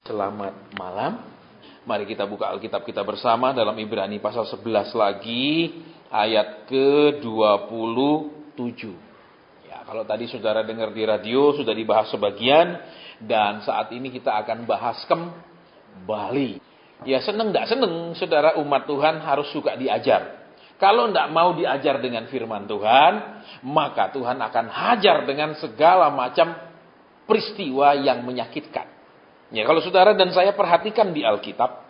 Selamat malam. Mari kita buka Alkitab kita bersama dalam Ibrani pasal 11 lagi, ayat ke-27. Ya, kalau tadi saudara dengar di radio sudah dibahas sebagian, dan saat ini kita akan bahas kembali. Ya, seneng enggak seneng saudara, umat Tuhan harus suka diajar. Kalau enggak mau diajar dengan firman Tuhan, maka Tuhan akan hajar dengan segala macam peristiwa yang menyakitkan. Ya, kalau saudara dan saya perhatikan di Alkitab,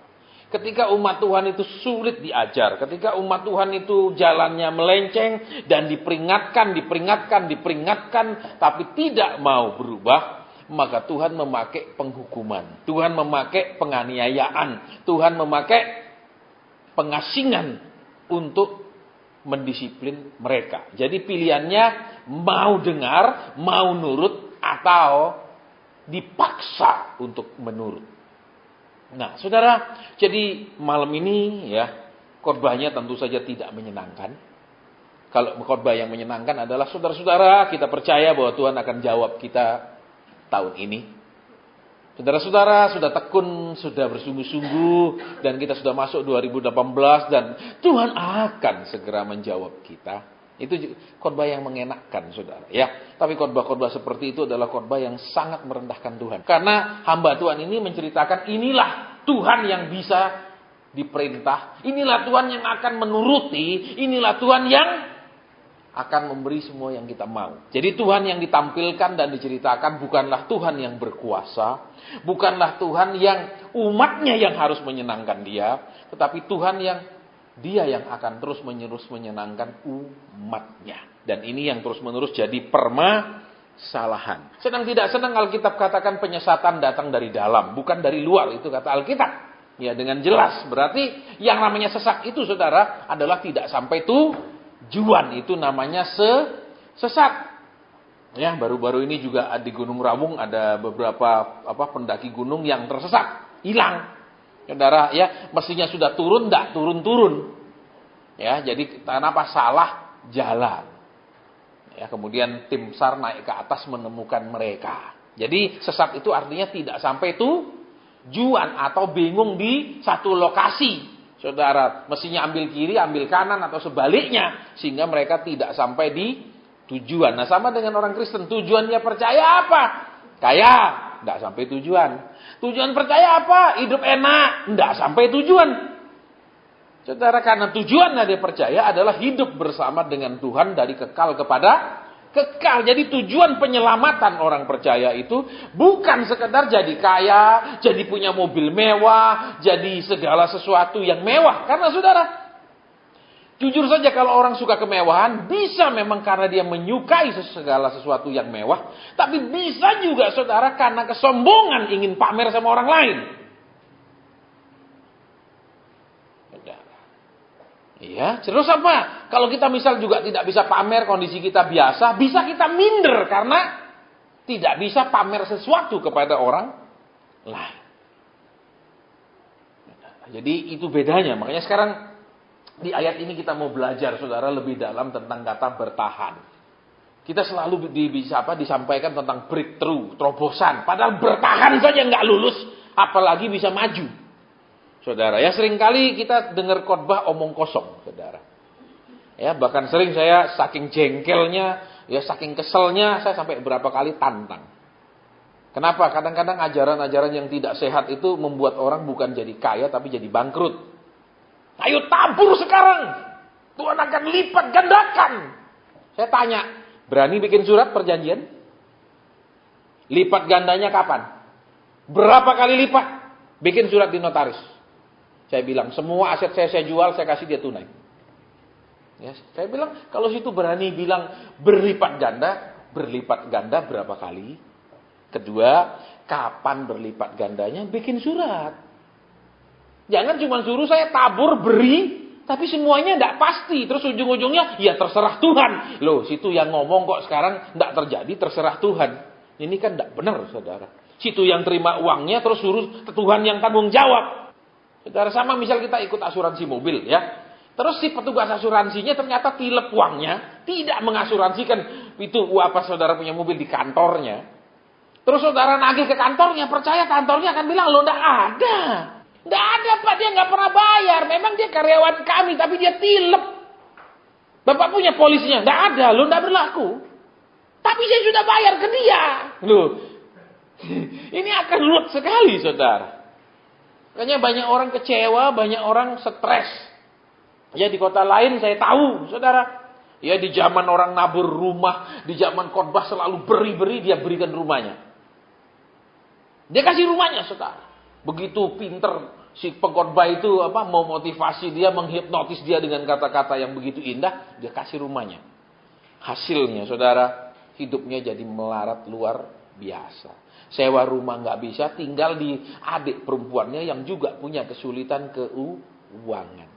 ketika umat Tuhan itu sulit diajar, ketika umat Tuhan itu jalannya melenceng dan diperingatkan, tapi tidak mau berubah, maka Tuhan memakai penghukuman, Tuhan memakai penganiayaan, Tuhan memakai pengasingan untuk mendisiplin mereka. Jadi pilihannya mau dengar, mau nurut, atau dipaksa untuk menurut. Nah, saudara, jadi malam ini ya, khotbahnya tentu saja tidak menyenangkan. Kalau khotbah yang menyenangkan adalah saudara-saudara, kita percaya bahwa Tuhan akan jawab kita tahun ini. Saudara-saudara sudah tekun, sudah bersungguh-sungguh, dan kita sudah masuk 2018 dan Tuhan akan segera menjawab kita. Itu khotbah yang mengenakkan, saudara. Ya, tapi khotbah-khotbah seperti itu adalah khotbah yang sangat merendahkan Tuhan. Karena hamba Tuhan ini menceritakan inilah Tuhan yang bisa diperintah, inilah Tuhan yang akan menuruti, inilah Tuhan yang akan memberi semua yang kita mau. Jadi Tuhan yang ditampilkan dan diceritakan bukanlah Tuhan yang berkuasa, bukanlah Tuhan yang umatnya yang harus menyenangkan Dia, tetapi Tuhan yang Dia yang akan terus-menerus menyenangkan umatnya. Dan ini yang terus-menerus jadi permasalahan. Senang tidak senang, Alkitab katakan penyesatan datang dari dalam, bukan dari luar. Itu kata Alkitab. Ya, dengan jelas. Berarti yang namanya sesat itu, saudara, adalah tidak sampai tujuan. Itu namanya sesat. Ya, baru-baru ini juga di Gunung Rawung ada beberapa pendaki gunung yang tersesat, hilang. Saudara, ya, mestinya sudah turun, enggak turun-turun. Ya, jadi kenapa salah jalan. Ya, kemudian tim SAR naik ke atas menemukan mereka. Jadi sesat itu artinya tidak sampai tujuan atau bingung di satu lokasi. Saudara, mestinya ambil kiri, ambil kanan atau sebaliknya sehingga mereka tidak sampai di tujuan. Nah, sama dengan orang Kristen, tujuannya percaya apa? Kaya, enggak sampai tujuan. Tujuan percaya apa? Hidup enak, enggak sampai tujuan. Saudara, karena tujuannya dia percaya adalah hidup bersama dengan Tuhan dari kekal kepada kekal. Jadi tujuan penyelamatan orang percaya itu bukan sekedar jadi kaya, jadi punya mobil mewah, jadi segala sesuatu yang mewah. Karena saudara, jujur saja kalau orang suka kemewahan, bisa memang karena dia menyukai segala sesuatu yang mewah. Tapi bisa juga saudara karena kesombongan ingin pamer sama orang lain. Iya, terus apa? Kalau kita misal juga tidak bisa pamer, kondisi kita biasa, bisa kita minder karena tidak bisa pamer sesuatu kepada orang lain. Jadi itu bedanya. Makanya sekarang di ayat ini kita mau belajar, saudara, lebih dalam tentang kata bertahan. Kita selalu disampaikan tentang breakthrough, terobosan. Padahal bertahan saja nggak lulus, apalagi bisa maju. Saudara, ya seringkali kita dengar khotbah omong kosong, saudara. Ya, bahkan sering saya saking jengkelnya, ya saking keselnya, saya sampai berapa kali tantang. Kenapa? Kadang-kadang ajaran-ajaran yang tidak sehat itu membuat orang bukan jadi kaya, tapi jadi bangkrut. Ayo tabur sekarang. Tuhan akan lipat gandakan. Saya tanya, berani bikin surat perjanjian? Lipat gandanya kapan? Berapa kali lipat? Bikin surat di notaris. Saya bilang, semua aset saya jual, saya kasih dia tunai. Ya, saya bilang, kalau situ berani bilang berlipat ganda berapa kali? Kedua, kapan berlipat gandanya? Bikin surat. Jangan cuma suruh saya tabur, beri, tapi semuanya tidak pasti. Terus ujung-ujungnya, ya terserah Tuhan. Loh, situ yang ngomong kok sekarang tidak terjadi, terserah Tuhan. Ini kan tidak benar, saudara. Situ yang terima uangnya, terus suruh Tuhan yang tanggung jawab. Saudara, sama misal kita ikut asuransi mobil, ya. Terus si petugas asuransinya ternyata tilep uangnya, tidak mengasuransikan itu saudara punya mobil di kantornya. Terus saudara nagih ke kantornya, percaya kantornya akan bilang, loh enggak ada. Enggak ada Pak, dia enggak pernah bayar. Memang dia karyawan kami, tapi dia tilep. Bapak punya polisinya, enggak ada, loh enggak berlaku. Tapi saya sudah bayar ke dia. Loh, ini akan ruwet sekali saudara. Makanya banyak orang kecewa, banyak orang stres. Ya di kota lain saya tahu saudara. Ya di zaman orang nabur rumah, di zaman khotbah selalu beri-beri, dia berikan rumahnya. Dia kasih rumahnya saudara. Begitu pinter si pengkhotbah itu mau motivasi dia, menghipnotis dia dengan kata-kata yang begitu indah, dia kasih rumahnya. Hasilnya saudara, hidupnya jadi melarat luar biasa. Sewa rumah nggak bisa, tinggal di adik perempuannya yang juga punya kesulitan keuangan.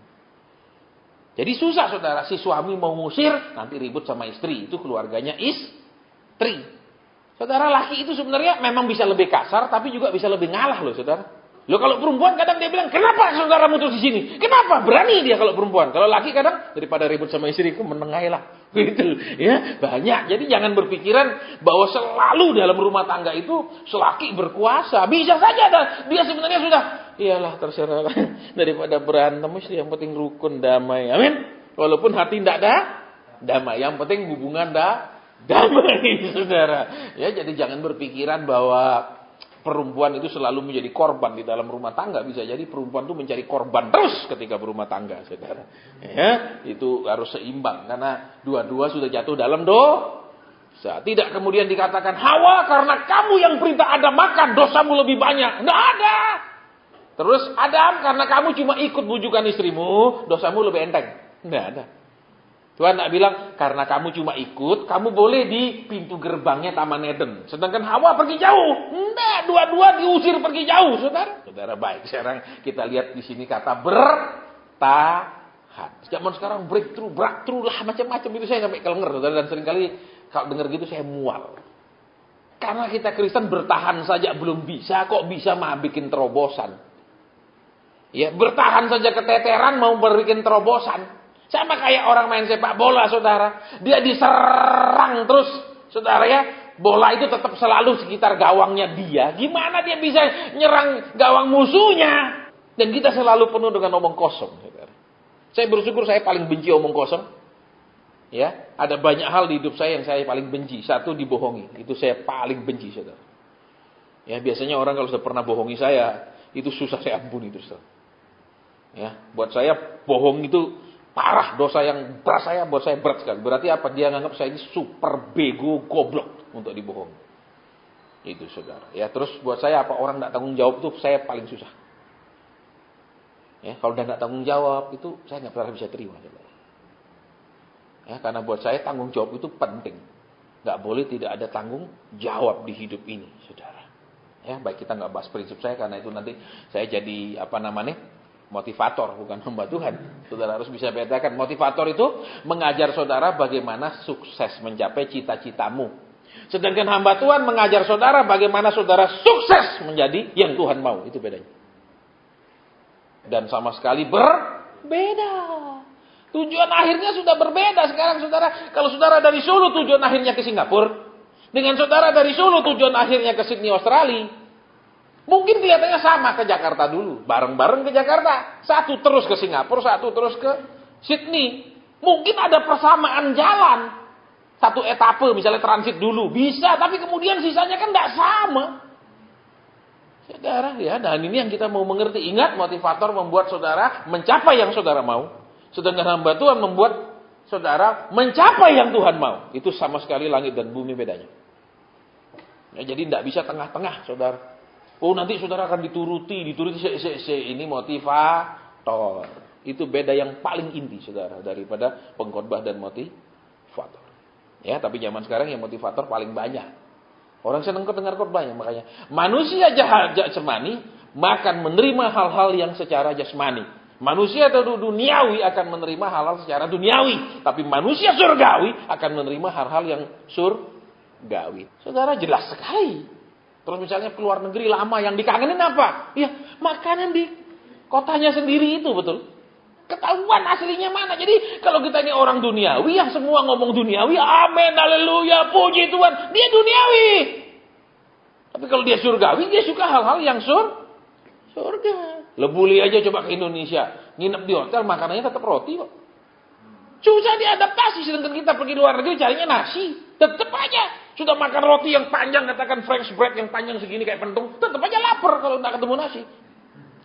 Jadi susah saudara, si suami mau ngusir, nanti ribut sama istri, itu keluarganya istri. Saudara, laki itu sebenarnya memang bisa lebih kasar, tapi juga bisa lebih ngalah loh saudara. Loh kalau perempuan kadang dia bilang, kenapa saudara mutus di sini? Kenapa? Berani dia kalau perempuan. Kalau laki kadang daripada ribut sama istriku menengailah. Gitu ya, banyak. Jadi jangan berpikiran bahwa selalu dalam rumah tangga itu selaki berkuasa. Bisa saja dia sebenarnya sudah, iyalah terserah daripada berantem istri yang penting rukun damai. Amin. Walaupun hati tidak ada damai, yang penting hubungan damai saudara. Ya, jadi jangan berpikiran bahwa perempuan itu selalu menjadi korban di dalam rumah tangga. Bisa jadi perempuan itu mencari korban terus ketika berumah tangga, saudara. Ya, itu harus seimbang karena dua-dua sudah jatuh dalam dosa. Tidak kemudian dikatakan Hawa karena kamu yang perintah Adam makan, dosamu lebih banyak. Tidak ada. Terus Adam karena kamu cuma ikut bujukan istrimu, dosamu lebih enteng. Tidak ada. Tuhan tidak bilang, karena kamu cuma ikut, kamu boleh di pintu gerbangnya Taman Eden. Sedangkan Hawa pergi jauh. Enggak, dua-dua diusir pergi jauh, saudara. Saudara baik, sekarang kita lihat di sini kata bertahan. Zaman sekarang breakthrough lah, macam-macam itu saya sampai kelenger, saudara. Dan seringkali kalau dengar gitu saya mual. Karena kita Kristen bertahan saja belum bisa, kok bisa mah bikin terobosan. Ya, bertahan saja keteteran mau bikin terobosan. Sama kayak orang main sepak bola saudara. Dia diserang terus saudara ya. Bola itu tetap selalu sekitar gawangnya dia. Gimana dia bisa nyerang gawang musuhnya? Dan kita selalu penuh dengan omong kosong saudara. Saya bersyukur saya paling benci omong kosong. Ya, ada banyak hal di hidup saya yang saya paling benci. Satu, dibohongi. Itu saya paling benci saudara. Ya, biasanya orang kalau sudah pernah bohongi saya, itu susah saya ampuni terus. Ya, buat saya bohong itu parah, dosa yang berat buat saya berat sekali. Berarti apa? Dia nganggap saya ini super bego, goblok untuk dibohong. Itu saudara. Ya, terus buat saya apa? Orang tidak tanggung jawab itu saya paling susah. Ya, kalau udah tidak tanggung jawab itu saya nggak pernah bisa terima. Saudara. Ya, karena buat saya tanggung jawab itu penting. Nggak boleh tidak ada tanggung jawab di hidup ini, saudara. Ya, baik kita nggak bahas prinsip saya karena itu nanti saya jadi motivator, bukan hamba Tuhan. Saudara harus bisa bedakan. Motivator itu mengajar saudara bagaimana sukses mencapai cita-citamu. Sedangkan hamba Tuhan mengajar saudara bagaimana saudara sukses menjadi yang Tuhan mau. Itu bedanya. Dan sama sekali berbeda. Tujuan akhirnya sudah berbeda sekarang saudara. Kalau saudara dari Solo tujuan akhirnya ke Singapura. Dengan saudara dari Solo tujuan akhirnya ke Sydney, Australia. Mungkin kelihatannya sama ke Jakarta dulu. Bareng-bareng ke Jakarta. Satu terus ke Singapura, satu terus ke Sydney. Mungkin ada persamaan jalan. Satu etape misalnya transit dulu. Bisa, tapi kemudian sisanya kan tidak sama. Saudara, ya, dan ini yang kita mau mengerti. Ingat, motivator membuat saudara mencapai yang saudara mau. Sedangkan hamba Tuhan membuat saudara mencapai yang Tuhan mau. Itu sama sekali langit dan bumi bedanya. Ya, jadi tidak bisa tengah-tengah saudara. Oh nanti saudara akan dituruti ini motivator. Itu beda yang paling inti saudara daripada pengkhotbah dan motivator. Ya, tapi zaman sekarang yang motivator paling banyak. Orang senang dengar khotbahnya, makanya manusia jahat jasmani akan menerima hal-hal yang secara jasmani. Manusia atau duniawi akan menerima hal-hal secara duniawi, tapi manusia surgawi akan menerima hal-hal yang surgawi. Saudara jelas sekali. Terus misalnya keluar negeri lama yang dikangenin apa? Ya, makanan di kotanya sendiri itu betul. Ketahuan aslinya mana. Jadi kalau kita ini orang duniawi yang semua ngomong duniawi, amin, haleluya, puji Tuhan. Dia duniawi. Tapi kalau dia surgawi, dia suka hal-hal yang surga. Lebuli aja coba ke Indonesia, nginep di hotel, makanannya tetap roti kok. Susah diadaptasi, sedangkan kita pergi luar negeri carinya nasi. Tetap aja. Sudah makan roti yang panjang, katakan French bread yang panjang segini kayak pentung, tetap aja lapar kalau nggak ketemu nasi.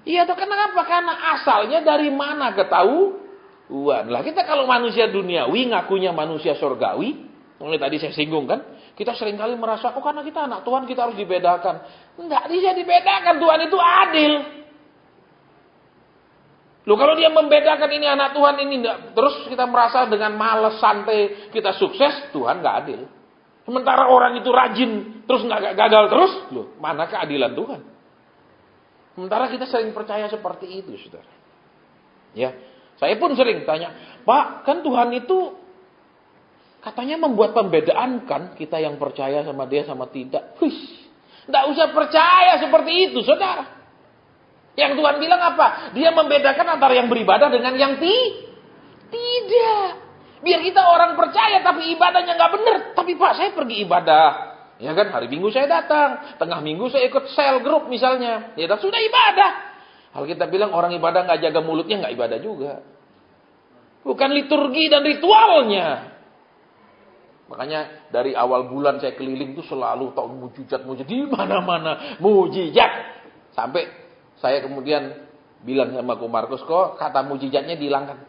Iya, itu kenapa? Karena asalnya dari mana ketahuan. Lah kita kalau manusia duniawi, ngakunya manusia surgawi, mulai tadi saya singgung kan, kita seringkali merasa, oh karena kita anak Tuhan kita harus dibedakan. Enggak bisa dibedakan, Tuhan itu adil. Loh kalau dia membedakan ini anak Tuhan ini enggak, terus kita merasa dengan malas santai kita sukses, Tuhan enggak adil. Sementara orang itu rajin terus enggak gagal terus, loh mana keadilan Tuhan? Sementara kita sering percaya seperti itu, Saudara. Ya, saya pun sering tanya, Pak, kan Tuhan itu katanya membuat pembedaan kan kita yang percaya sama dia sama tidak. Enggak usah percaya seperti itu, Saudara. Yang Tuhan bilang apa? Dia membedakan antara yang beribadah dengan yang tidak. Biar kita orang percaya tapi ibadahnya nggak benar. Tapi Pak, saya pergi ibadah. Ya kan, hari Minggu saya datang. Tengah minggu saya ikut sel grup misalnya. Ya sudah ibadah. Kalau kita bilang orang ibadah nggak jaga mulutnya, nggak ibadah juga. Bukan liturgi dan ritualnya. Makanya dari awal bulan saya keliling tuh selalu tahu mujizat di mana-mana mujizat. Sampai saya kemudian bilang sama Ko Markus, kok kata mujizatnya dihilangkan.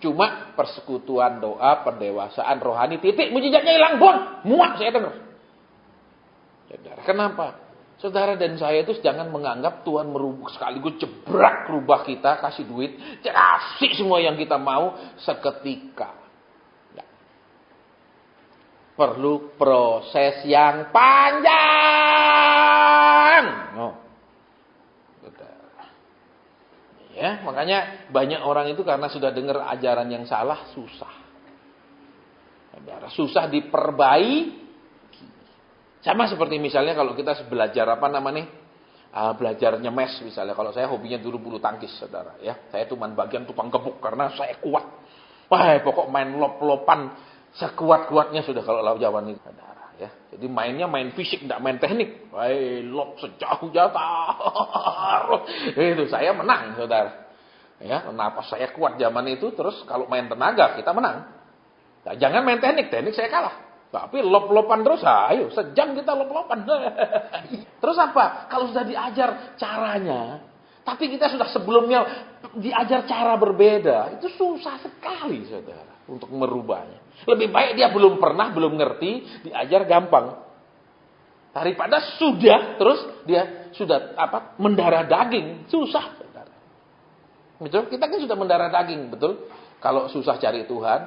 Cuma persekutuan doa, pendewasaan rohani, titik, mujizatnya hilang, buang. Muak saya dengar. Saudara, kenapa? Saudara dan saya itu jangan menganggap Tuhan merubah sekaligus jebrak rubah kita, kasih duit, kasih semua yang kita mau seketika. Nah, perlu proses yang panjang. Ya, makanya banyak orang itu karena sudah dengar ajaran yang salah, susah. Susah diperbaiki. Sama seperti misalnya kalau kita belajar belajar nyemes misalnya. Kalau saya hobinya dulu bulu tangkis, Saudara. Ya, saya cuma bagian tukang gebuk karena saya kuat. Wah, pokok main lop-lopan sekuat-kuatnya sudah kalau lawan Jawa itu, Saudara. Ya, jadi mainnya main fisik, tidak main teknik. Lop sejauh jauh. Itu saya menang, Saudara. Ya, kenapa saya kuat zaman itu? Terus kalau main tenaga kita menang. Nah, jangan main teknik saya kalah. Tapi lop-lopan terus, ayo sejam kita lop-lopan. Terus apa? Kalau sudah diajar caranya, tapi kita sudah sebelumnya diajar cara berbeda, itu susah sekali, Saudara, untuk merubahnya. Lebih baik dia belum pernah, belum ngerti, diajar gampang. Daripada sudah, terus dia sudah mendarah daging, susah, Saudara. Betul? Kita kan sudah mendarah daging, betul? Kalau susah cari Tuhan,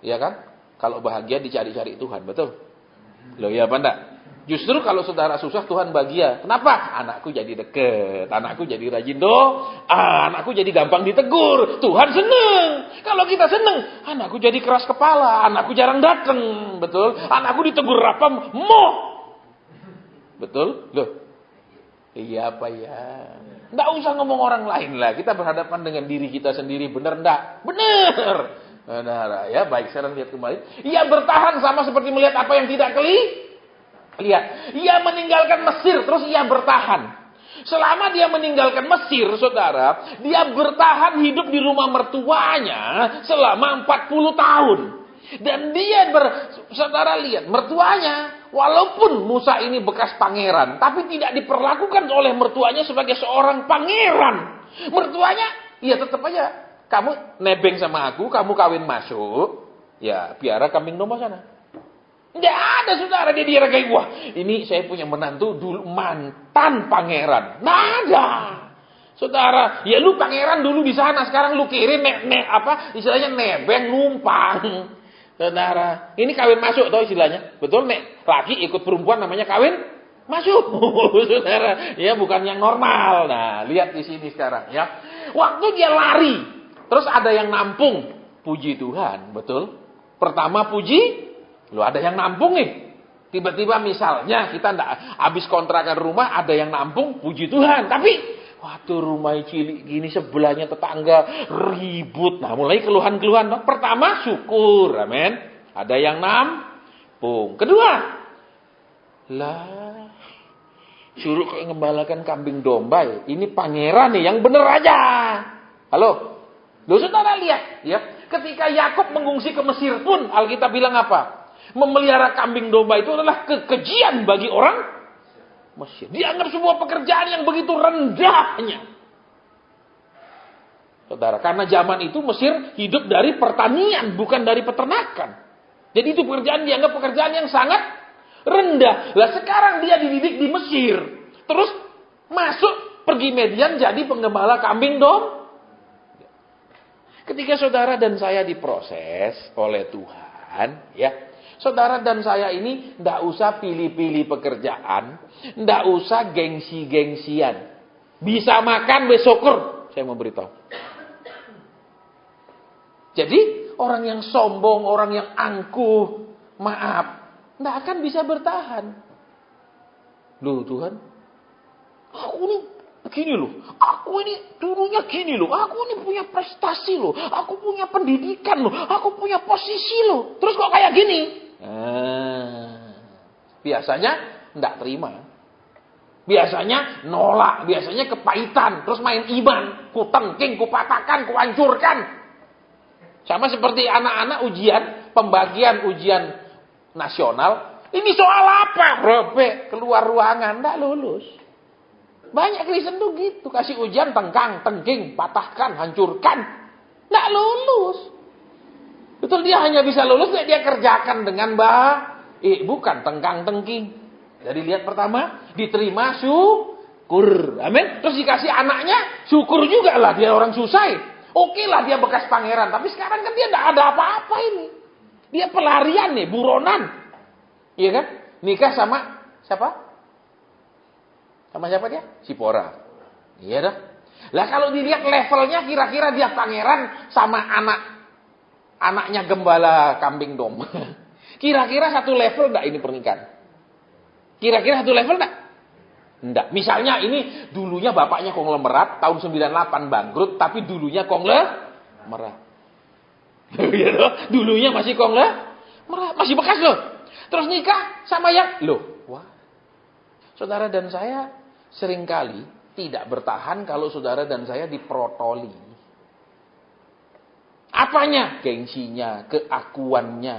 ya kan? Kalau bahagia dicari-cari Tuhan, betul? Loh ya apa enggak? Justru kalau saudara susah Tuhan bahagia. Kenapa? Anakku jadi deket, anakku jadi rajin anakku jadi gampang ditegur. Tuhan seneng. Kalau kita seneng, anakku jadi keras kepala, anakku jarang datang, betul? Anakku ditegur apa? Betul? Loh. Iya apa ya? Enggak usah ngomong orang lain lah. Kita berhadapan dengan diri kita sendiri, benar enggak? Benar. Benar ya, baik, sekarang lihat kembali. Ia bertahan sama seperti melihat apa yang tidak lihat. Ia meninggalkan Mesir, terus ia bertahan. Selama dia meninggalkan Mesir, Saudara, dia bertahan hidup di rumah mertuanya selama 40 tahun. Dan dia Saudara lihat, mertuanya, walaupun Musa ini bekas pangeran, tapi tidak diperlakukan oleh mertuanya sebagai seorang pangeran. Mertuanya, ya tetap aja. Kamu nebeng sama aku, kamu kawin masuk, ya biara kambing domba sana. Nggak ada, Saudara, dia diragai, wah ini saya punya menantu dulu mantan pangeran. Nggak ada. Saudara, ya lu pangeran dulu di sana, sekarang lu kirim istilahnya nebeng numpang. Saudara, ini kawin masuk tau istilahnya. Betul, laki ikut perempuan namanya kawin masuk. Saudara, ya bukan yang normal. Nah, lihat di sini sekarang ya. Waktu dia lari, terus ada yang nampung, puji Tuhan, betul? Pertama puji, ada yang nampung nih. Tiba-tiba misalnya kita habis kontrakan rumah, ada yang nampung, puji Tuhan. Tapi waktu rumah cilik gini sebelahnya tetangga ribut. Nah, mulai keluhan-keluhan. Pertama syukur, amin. Ada yang nampung. Kedua, lah Suruh ngembalakan kambing domba. Ini pangeran nih, yang bener aja. Halo? Loh, saudara lihat, ya. Ketika Yakub mengungsi ke Mesir pun, Alkitab bilang apa? Memelihara kambing domba itu adalah kekejian bagi orang Mesir. Dianggap sebuah pekerjaan yang begitu rendahnya. Saudara, karena zaman itu Mesir hidup dari pertanian, bukan dari peternakan. Jadi itu pekerjaan dianggap pekerjaan yang sangat rendah. Lah sekarang dia dididik di Mesir. Terus masuk pergi Median jadi penggembala kambing domba. Ketika saudara dan saya diproses oleh Tuhan, ya. Saudara dan saya ini ndak usah pilih-pilih pekerjaan, ndak usah gengsi-gengsian. Bisa makan besyukur, saya mau beritahu. Jadi orang yang sombong, orang yang angkuh, maaf, ndak akan bisa bertahan. Loh Tuhan, aku ini begini loh, aku ini dulunya gini loh, aku ini punya prestasi loh, aku punya pendidikan loh, aku punya posisi loh, terus kok kayak gini? Biasanya ndak terima. Biasanya nolak, biasanya kepahitan, terus main iman, ku tengking, ku patahkan, ku hancurkan. Sama seperti anak-anak ujian, pembagian ujian nasional. Ini soal apa? Robek, keluar ruangan, ndak lulus. Banyak Kristen tuh gitu, kasih ujian tengkang, tengking, patahkan, hancurkan. Nggak lulus. Betul, dia hanya bisa lulus, dia kerjakan dengan baik. Bukan tengkang, tengking. Jadi lihat pertama, diterima syukur. Amin. Terus dikasih anaknya, syukur juga lah, dia orang susah. Oke lah dia bekas pangeran. Tapi sekarang kan dia nggak ada apa-apa ini. Dia pelarian nih, buronan. Iya kan? Nikah sama siapa? Sama siapa dia? Sipora. Iya dah. Lah kalau dilihat levelnya kira-kira dia pangeran sama anaknya gembala kambing domba. Kira-kira satu level enggak ini pernikahan? Kira-kira satu level enggak? Enggak. Misalnya ini dulunya bapaknya konglomerat, tahun 98 bangkrut, tapi dulunya konglomerat. Iya loh, dulunya masih konglomerat, masih bekas loh. Terus nikah sama yang loh. Wah. Saudara dan saya seringkali tidak bertahan kalau saudara dan saya diprotoli. Apanya? Gengsinya, keakuannya,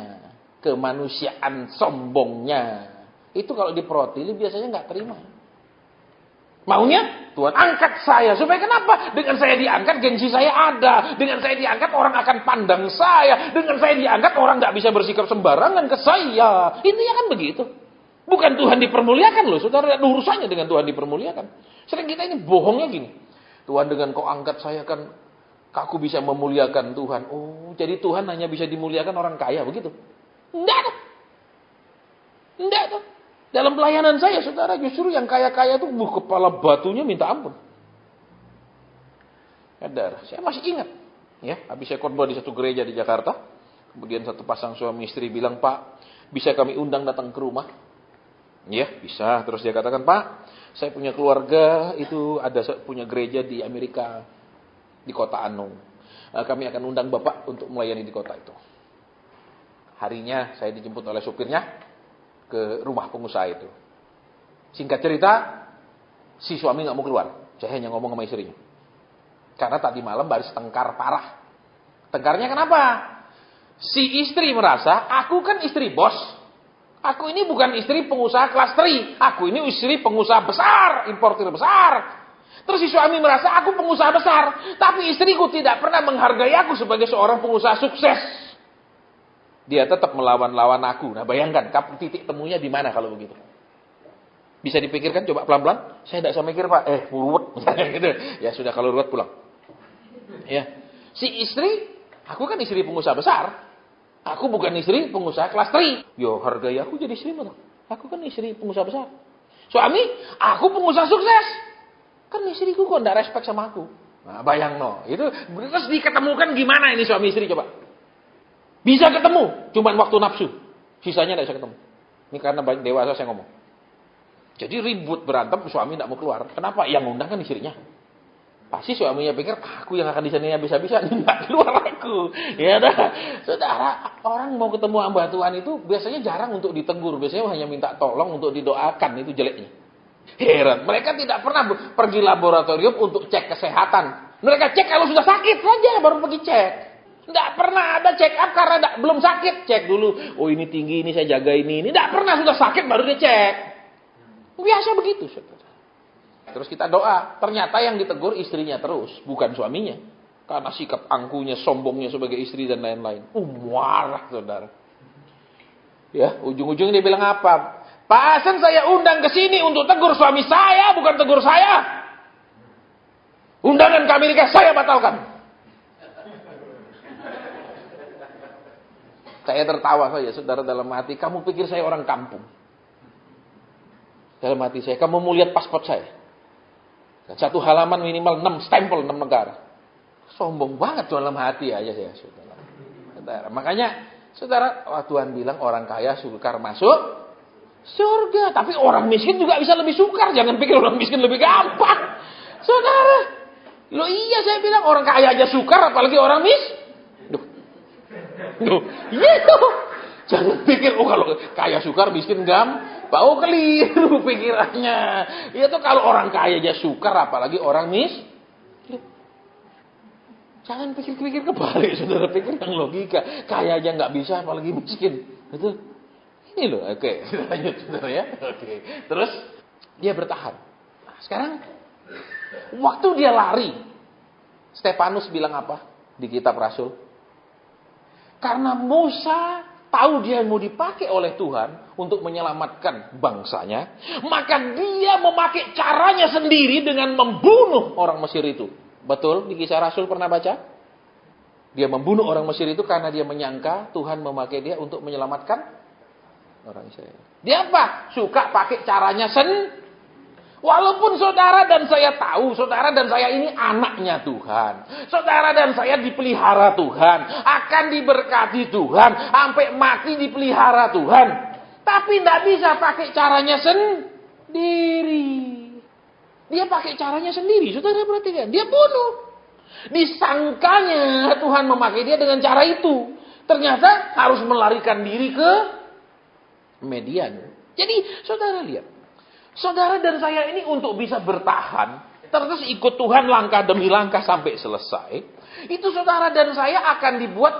kemanusiaan sombongnya. Itu kalau diprotoli biasanya nggak terima. Maunya Tuhan angkat saya. Supaya kenapa? Dengan saya diangkat gengsi saya ada. Dengan saya diangkat orang akan pandang saya. Dengan saya diangkat orang nggak bisa bersikap sembarangan ke saya. Intinya kan begitu. Bukan Tuhan dipermuliakan loh. Saudara ada urusannya dengan Tuhan dipermuliakan. Sering kita ini bohongnya gini. Tuhan dengan kau angkat saya kan aku bisa memuliakan Tuhan. Oh, jadi Tuhan hanya bisa dimuliakan orang kaya begitu? Enggak tuh. Enggak tuh. Dalam pelayanan saya, saudara, justru yang kaya-kaya tuh kepala batunya minta ampun. Saya masih ingat. Ya, habis saya khotbah di satu gereja di Jakarta. Kemudian satu pasang suami istri bilang, Pak, bisa kami undang datang ke rumah? Ya, bisa. Terus dia katakan, Pak, saya punya keluarga, itu ada punya gereja di Amerika, di kota Anu. Kami akan undang Bapak untuk melayani di kota itu. Harinya saya dijemput oleh supirnya ke rumah pengusaha itu. Singkat cerita, si suami nggak mau keluar. Saya hanya ngomong sama istrinya. Karena tadi malam baris tengkar parah. Tengkarnya kenapa? Si istri merasa, aku kan istri bos. Aku ini bukan istri pengusaha kelas 3. Aku ini istri pengusaha besar, importir besar. Terus si suami merasa, aku pengusaha besar. Tapi istriku tidak pernah menghargai aku sebagai seorang pengusaha sukses. Dia tetap melawan-lawan aku. Nah bayangkan, titik temunya di mana kalau begitu? Bisa dipikirkan, coba pelan-pelan. Saya tidak bisa mikir Pak. Ruwet. Gitu. Ya sudah, kalau ruwet pulang. Ya, si istri, aku kan istri pengusaha besar. Aku bukan istri pengusaha kelas 3. Yo, hargai aku jadi istri mana? Aku kan istri pengusaha besar. Suami, aku pengusaha sukses. Kan istriku kok tidak respect sama aku. Nah, bayang no. Itu terus diketemukan gimana ini suami istri coba? Bisa ketemu, cuman waktu nafsu. Sisanya tidak bisa ketemu. Ini karena banyak dewasa saya ngomong. Jadi ribut berantem, suami tidak mau keluar. Kenapa? Yang ngundang kan istrinya. Pasti suaminya pikir, aku yang akan di sana bisa-bisa, tidak keluar aku. Ya dah, saudara, orang mau ketemu hamba Tuhan itu biasanya jarang untuk ditegur. Biasanya hanya minta tolong untuk didoakan, itu jeleknya. Heran, mereka tidak pernah pergi laboratorium untuk cek kesehatan. Mereka cek kalau sudah sakit saja baru pergi cek. Tidak pernah ada check up karena belum sakit. Cek dulu, oh ini tinggi, ini saya jaga ini. Tidak pernah sudah sakit baru dia cek. Biasa begitu. Terus kita doa. Ternyata yang ditegur istrinya terus, bukan suaminya. Karena sikap angkuhnya, sombongnya sebagai istri dan lain-lain. Marah saudara. Ya, ujung-ujungnya dia bilang apa? Pak Hasan saya undang ke sini untuk tegur suami saya, bukan tegur saya. Undangan ke Amerika saya batalkan. Saya tertawa saja, saudara, dalam hati. Kamu pikir saya orang kampung? Dalam hati saya, kamu mau lihat paspor saya? Satu halaman minimal 6 stempel 6 negara. Sombong banget dalam hati aja saya, saudara. Makanya, saudara, Tuhan bilang orang kaya sukar masuk surga. Tapi orang miskin juga bisa lebih sukar. Jangan pikir orang miskin lebih gampang. Saudara, loh iya saya bilang orang kaya aja sukar, apalagi orang miskin. Gitu. Jangan pikir kalau kaya sukar miskin gampang. Keliru pikirannya. Itu kalau orang kaya aja sukar apalagi orang miskin. Jangan pikir-pikir kebalik, saudara, pikir yang logika. Kaya aja nggak bisa apalagi miskin. Betul. Ini loh. Oke, lanjut saudara ya. Oke. Terus dia bertahan. Nah, sekarang waktu dia lari, Stefanus bilang apa di kitab Rasul? Karena Musa tahu dia mau dipakai oleh Tuhan untuk menyelamatkan bangsanya, maka dia memakai caranya sendiri dengan membunuh orang Mesir itu. Betul, di Kisah Rasul pernah baca? Dia membunuh orang Mesir itu karena dia menyangka Tuhan memakai dia untuk menyelamatkan orang Israel. Dia apa? Suka pakai caranya sendiri. Walaupun saudara dan saya tahu, saudara dan saya ini anaknya Tuhan. Saudara dan saya dipelihara Tuhan. Akan diberkati Tuhan. Sampai mati dipelihara Tuhan. Tapi tidak bisa pakai caranya sendiri. Dia pakai caranya sendiri. Saudara perhatikan. Dia bunuh. Disangkanya Tuhan memakai dia dengan cara itu. Ternyata harus melarikan diri ke Median. Jadi saudara lihat. Saudara dan saya ini untuk bisa bertahan, terus ikut Tuhan langkah demi langkah sampai selesai, itu saudara dan saya akan dibuat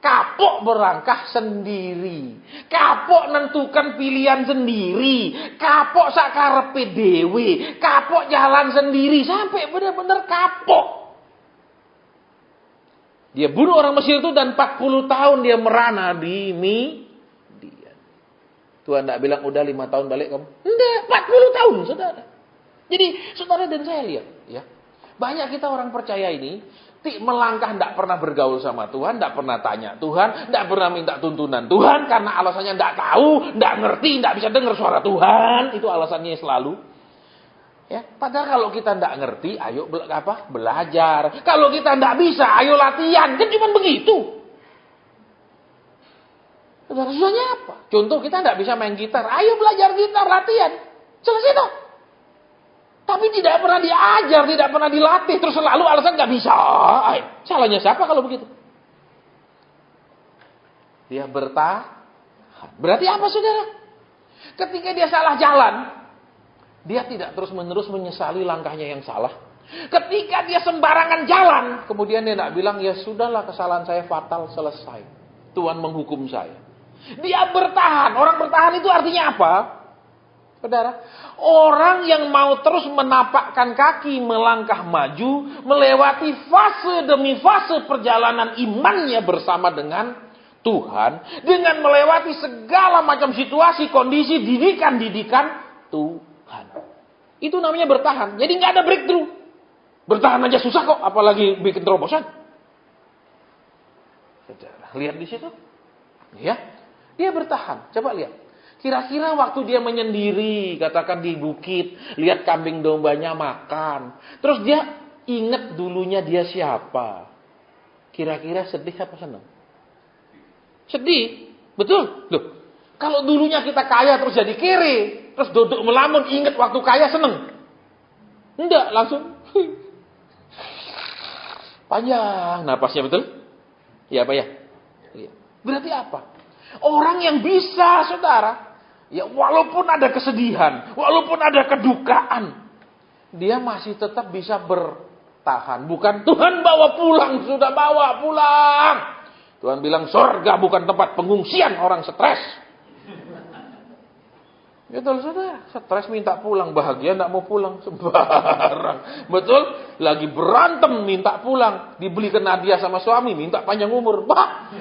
kapok berangkah sendiri. Kapok nentukan pilihan sendiri. Kapok sakarepe dewe. Kapok jalan sendiri. Sampai benar-benar kapok. Dia bunuh orang Mesir itu dan 40 tahun dia merana di Midian. Tuhan tidak bilang udah 5 tahun balik kamu. Enggak, 40 tahun saudara. Jadi saudara dan saya lihat ya. Banyak kita orang percaya ini melangkah tidak pernah bergaul sama Tuhan, tidak pernah tanya Tuhan, tidak pernah minta tuntunan Tuhan karena alasannya tidak tahu, tidak ngerti, tidak bisa dengar suara Tuhan. Itu alasannya selalu. Ya, padahal kalau kita tidak ngerti, ayo belajar. Kalau kita tidak bisa, ayo latihan. Kan cuma begitu. Susahnya apa? Contoh kita tidak bisa main gitar. Ayo belajar gitar, latihan. Selesai toh. Tapi tidak pernah diajar, tidak pernah dilatih. Terus selalu alasan nggak bisa. Salahnya siapa kalau begitu? Dia bertahan. Berarti apa saudara? Ketika dia salah jalan, dia tidak terus-menerus menyesali langkahnya yang salah. Ketika dia sembarangan jalan, kemudian dia tidak bilang, ya sudahlah kesalahan saya fatal, selesai. Tuhan menghukum saya. Dia bertahan. Orang bertahan itu artinya apa? Saudara, orang yang mau terus menapakkan kaki melangkah maju, melewati fase demi fase perjalanan imannya bersama dengan Tuhan, dengan melewati segala macam situasi, kondisi, didikan Tuhan. Itu namanya bertahan. Jadi nggak ada breakthrough. Bertahan aja susah kok, apalagi bikin terobosan. Saudara, lihat di situ. Ya, dia bertahan. Coba lihat. Kira-kira waktu dia menyendiri, katakan di bukit, lihat kambing dombanya makan. Terus dia ingat dulunya dia siapa. Kira-kira sedih apa senang? Sedih. Betul? Loh, kalau dulunya kita kaya terus jadi kere, terus duduk melamun, ingat waktu kaya senang. Enggak, langsung panjang napasnya, betul? Ya apa ya? Berarti apa? Orang yang bisa, saudara, Ya walaupun ada kesedihan, walaupun ada kedukaan, dia masih tetap bisa bertahan. Bukan Tuhan bawa pulang, sudah bawa pulang. Tuhan bilang surga bukan tempat pengungsian orang stres. Betul saudara, stres minta pulang, bahagia enggak mau pulang, sembarang. Betul? Lagi berantem minta pulang, dibelikan hadiah sama suami, minta panjang umur. Bah,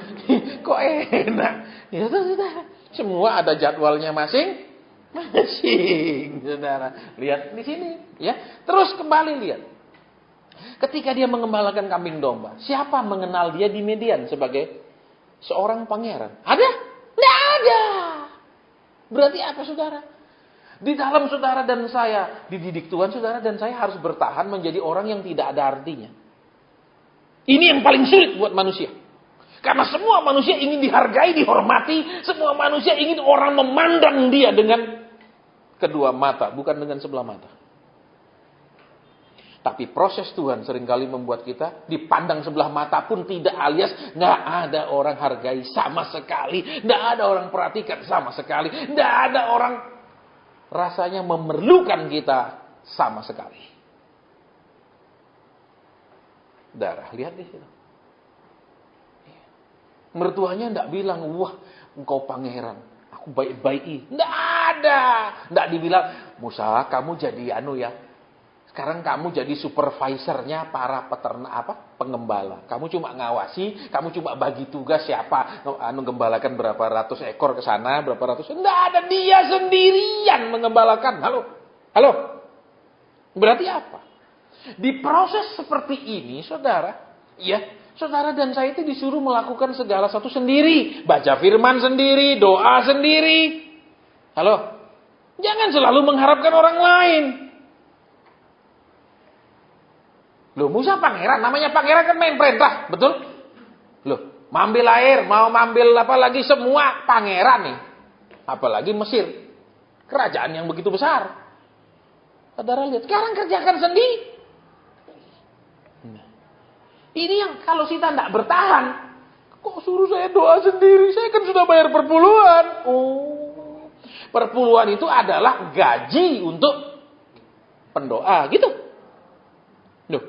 kok enak. Ya saudara, semua ada jadwalnya masing-masing. Saudara, lihat di sini, ya. Terus kembali lihat. Ketika dia mengembalakan kambing domba, siapa mengenal dia di Median sebagai seorang pangeran? Ada? Tidak ada. Berarti apa saudara? Di dalam saudara dan saya, dididik Tuhan, saudara dan saya harus bertahan menjadi orang yang tidak ada artinya. Ini yang paling sulit buat manusia. Karena semua manusia ingin dihargai, dihormati. Semua manusia ingin orang memandang dia dengan kedua mata, bukan dengan sebelah mata. Tapi proses Tuhan seringkali membuat kita dipandang sebelah mata pun tidak, alias nggak ada orang hargai sama sekali, nggak ada orang perhatikan sama sekali, nggak ada orang rasanya memerlukan kita sama sekali. Darah, lihat di situ. Mertuanya nggak bilang, wah engkau pangeran, aku baik-baiki. Nggak ada, nggak dibilang, Musa kamu jadi ya. Sekarang kamu jadi supervisornya para pengembala. Kamu cuma ngawasi, kamu cuma bagi tugas siapa menggembalakan berapa ratus ekor ke sana, berapa ratus. Enggak ada, dia sendirian mengembalakan. Halo. Berarti apa? Di proses seperti ini, saudara, ya, saudara dan saya itu disuruh melakukan segala sesuatu sendiri, baca firman sendiri, doa sendiri. Halo. Jangan selalu mengharapkan orang lain. Loh, Musa pangeran, namanya pangeran kan main perintah, betul? Loh, mambil air, mau mambil apa lagi, semua pangeran nih. Apalagi Mesir, kerajaan yang begitu besar. Saudara lihat, sekarang kerjakan sendiri. Nah, ini yang kalau kita tidak bertahan, kok suruh saya doa sendiri, saya kan sudah bayar perpuluhan. Oh, perpuluhan itu adalah gaji untuk pendoa, gitu. Loh,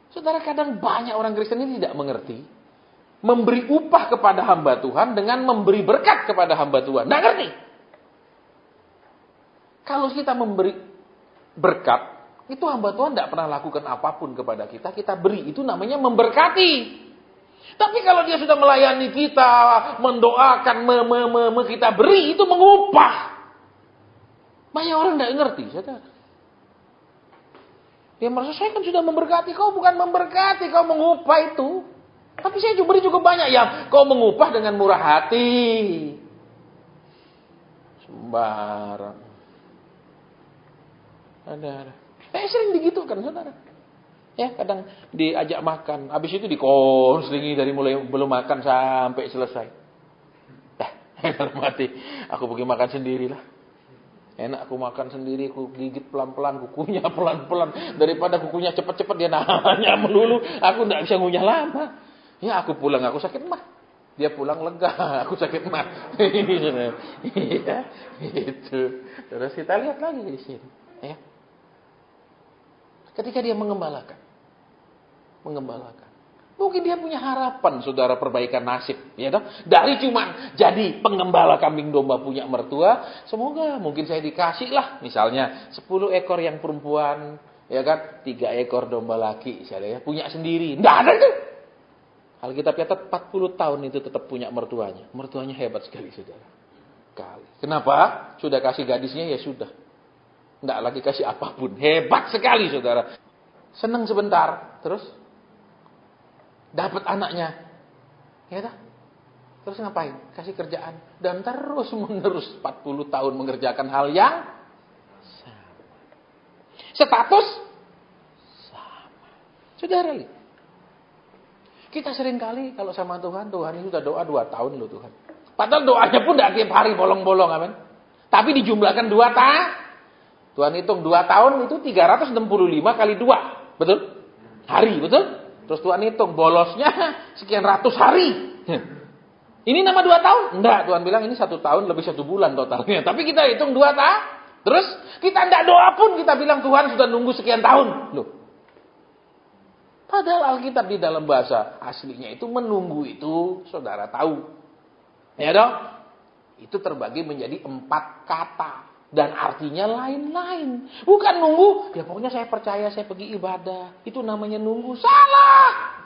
saudara, kadang banyak orang Kristen ini tidak mengerti. Memberi upah kepada hamba Tuhan dengan memberi berkat kepada hamba Tuhan. Tidak ngerti. Kalau kita memberi berkat, itu hamba Tuhan tidak pernah lakukan apapun kepada kita. Kita beri, itu namanya memberkati. Tapi kalau dia sudah melayani kita, mendoakan, kita beri, itu mengupah. Banyak orang tidak ngerti, saudara. Dia merasa, saya kan sudah memberkati. Kau bukan memberkati, kau mengupah itu. Tapi saya juga beri juga banyak yang kau mengupah dengan murah hati. Sembarang. Ada. Saya sering digitukan, saudara. Ya, kadang diajak makan. Habis itu dikonslingi dari mulai belum makan sampai selesai. Mati. Aku pergi makan sendirilah. Enak aku makan sendiri, aku gigit pelan-pelan, kukunya pelan-pelan. Daripada kukunya cepat-cepat dia nanya melulu, aku tidak bisa ngunyah lama. Ya aku pulang, aku sakit mah. Dia pulang lega, aku sakit mah. Iya, itu. Terus kita lihat lagi di sini. Ya. Ketika dia mengembalakan. Mungkin dia punya harapan, saudara, perbaikan nasib, ya toh? Dari cuma jadi pengembala kambing domba punya mertua, semoga mungkin saya dikasih lah, misalnya 10 ekor yang perempuan, ya kan, 3 ekor domba laki, misalnya, ya, punya sendiri. Nggak ada itu. Alkitab catat 40 tahun itu tetap punya mertuanya. Mertuanya hebat sekali, saudara. Kenapa? Sudah kasih gadisnya, ya sudah. Nggak lagi kasih apapun. Hebat sekali, saudara. Senang sebentar, terus dapat anaknya, ya tak? Terus ngapain? Kasih kerjaan. Dan terus menerus 40 tahun mengerjakan hal yang sama. Status sama. Saudara lihat. Kita seringkali kalau sama Tuhan itu sudah doa 2 tahun loh Tuhan. Padahal doanya pun tidak tiap hari bolong-bolong, amin. Tapi dijumlahkan 2 tahun. Tuhan hitung 2 tahun itu 365 kali 2. Betul? Hari, betul? Terus Tuhan hitung bolosnya sekian ratus hari. Ini nama 2 tahun? Enggak, Tuhan bilang ini 1 tahun lebih 1 bulan totalnya. Tapi kita hitung 2 tahun. Terus kita enggak doa pun kita bilang Tuhan sudah nunggu sekian tahun. Loh. Padahal Alkitab di dalam bahasa aslinya itu menunggu itu saudara tahu. Ya dong? Itu terbagi menjadi 4 kata. Dan artinya lain-lain. Bukan nunggu, ya pokoknya saya percaya saya pergi ibadah. Itu namanya nunggu. Salah!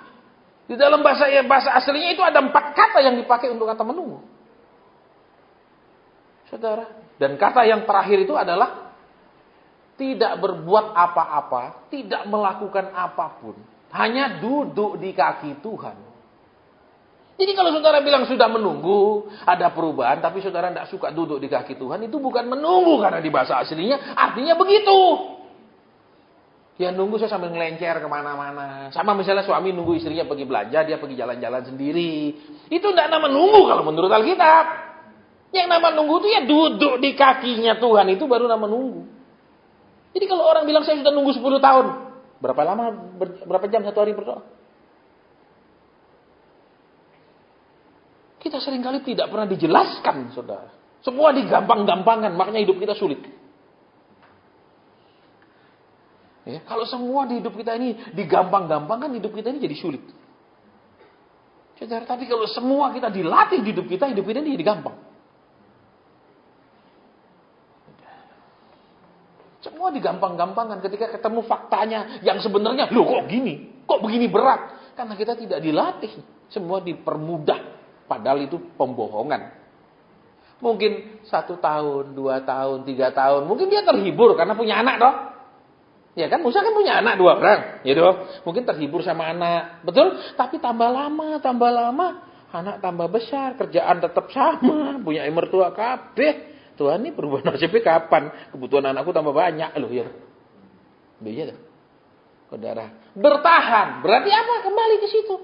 Di dalam bahasa aslinya itu ada 4 kata yang dipakai untuk kata menunggu. Saudara. Dan kata yang terakhir itu adalah tidak berbuat apa-apa, tidak melakukan apapun. Hanya duduk di kaki Tuhan. Jadi kalau saudara bilang sudah menunggu, ada perubahan, tapi saudara tidak suka duduk di kaki Tuhan, itu bukan menunggu. Karena di bahasa aslinya artinya begitu. Ya nunggu saya sambil ngelencer kemana-mana. Sama misalnya suami nunggu istrinya pergi belanja, dia pergi jalan-jalan sendiri. Itu tidak nama nunggu kalau menurut Alkitab. Yang nama nunggu itu ya duduk di kakinya Tuhan, itu baru nama nunggu. Jadi kalau orang bilang saya sudah nunggu 10 tahun. Berapa lama, berapa jam satu hari berdoa? Kita seringkali tidak pernah dijelaskan, saudara. Semua digampang-gampangkan, makanya hidup kita sulit. Ya, kalau semua di hidup kita ini digampang-gampangkan, hidup kita ini jadi sulit. Saudara, tapi kalau semua kita dilatih di hidup kita ini jadi gampang. Semua digampang-gampangkan ketika ketemu faktanya yang sebenarnya, loh kok gini? Kok begini berat? Karena kita tidak dilatih. Semua dipermudah. Padahal itu pembohongan. Mungkin 1 tahun, 2 tahun, 3 tahun. Mungkin dia terhibur karena punya anak dong. Ya kan, Musa kan punya anak 2 orang. Ya dong. Mungkin terhibur sama anak. Betul? Tapi tambah lama. Anak tambah besar. Kerjaan tetap sama. Punya mertua kabeh. Tuhan ini perubahan nasibnya kapan? Kebutuhan anakku tambah banyak. Loh ya. Iya tuh. Saudara. Bertahan. Berarti apa? Kembali ke situ.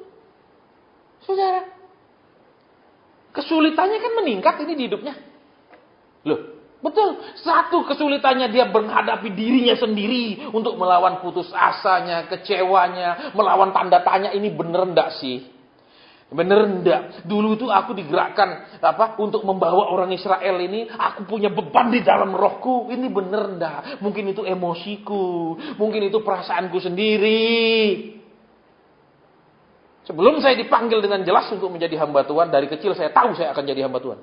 Saudara. Kesulitannya kan meningkat ini di hidupnya. Loh. Betul. Satu kesulitannya dia menghadapi dirinya sendiri. Untuk melawan putus asanya, kecewanya. Melawan tanda tanya. Ini bener enggak sih? Bener enggak? Dulu itu aku digerakkan untuk membawa orang Israel ini, aku punya beban di dalam rohku. Ini bener enggak? Mungkin itu emosiku, mungkin itu perasaanku sendiri. Sebelum saya dipanggil dengan jelas untuk menjadi hamba Tuhan, dari kecil saya tahu saya akan jadi hamba Tuhan.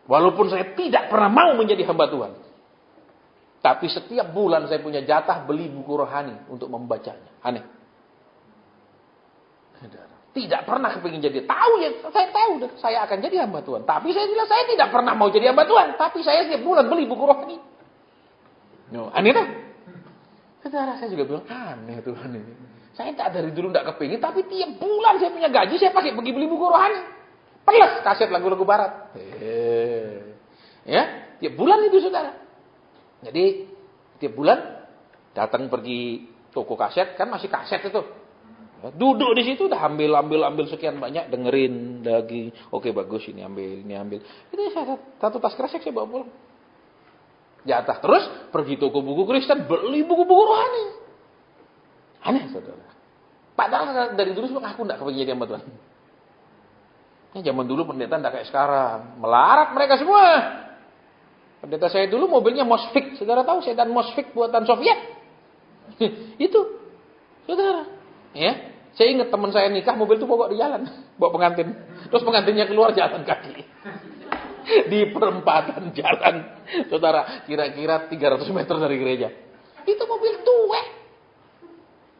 Walaupun saya tidak pernah mau menjadi hamba Tuhan. Tapi setiap bulan saya punya jatah beli buku rohani untuk membacanya. Aneh. Tidak pernah kepingin jadi. Tahu ya, saya tahu saya akan jadi hamba Tuhan. Tapi saya bilang saya tidak pernah mau jadi hamba Tuhan. Tapi saya setiap bulan beli buku rohani. Aneh tak? Saudara, saya juga bilang aneh Tuhan ini. Saya tak dari dulu tidak kepingin. Tapi tiap bulan saya punya gaji, saya pakai pergi beli buku rohani. Plus kaset lagu-lagu barat. Ya, tiap bulan itu saudara. Jadi tiap bulan datang pergi toko kaset, kan masih kaset itu. Duduk di situ udah ambil sekian banyak, dengerin lagi. Oke bagus, ini ambil. Itu saya satu tas kresek saya bawa pulang. Jatah terus pergi toko buku Kristen beli buku-buku rohani. Aneh saudara. Padahal dari dulu aku enggak kepengin jadi hamba Tuhan. Ya, zaman dulu pendeta enggak kayak sekarang. Melarat mereka semua. Pendeta saya dulu mobilnya Mosfik. Saudara tahu sedan Mosfik buatan Soviet? Itu. Saudara. Ya. Saya ingat teman saya nikah, mobil itu bawa di jalan. Bawa pengantin. Terus pengantinnya keluar jalan kaki. Di perempatan jalan. Saudara, kira-kira 300 meter dari gereja. Itu mobil tua.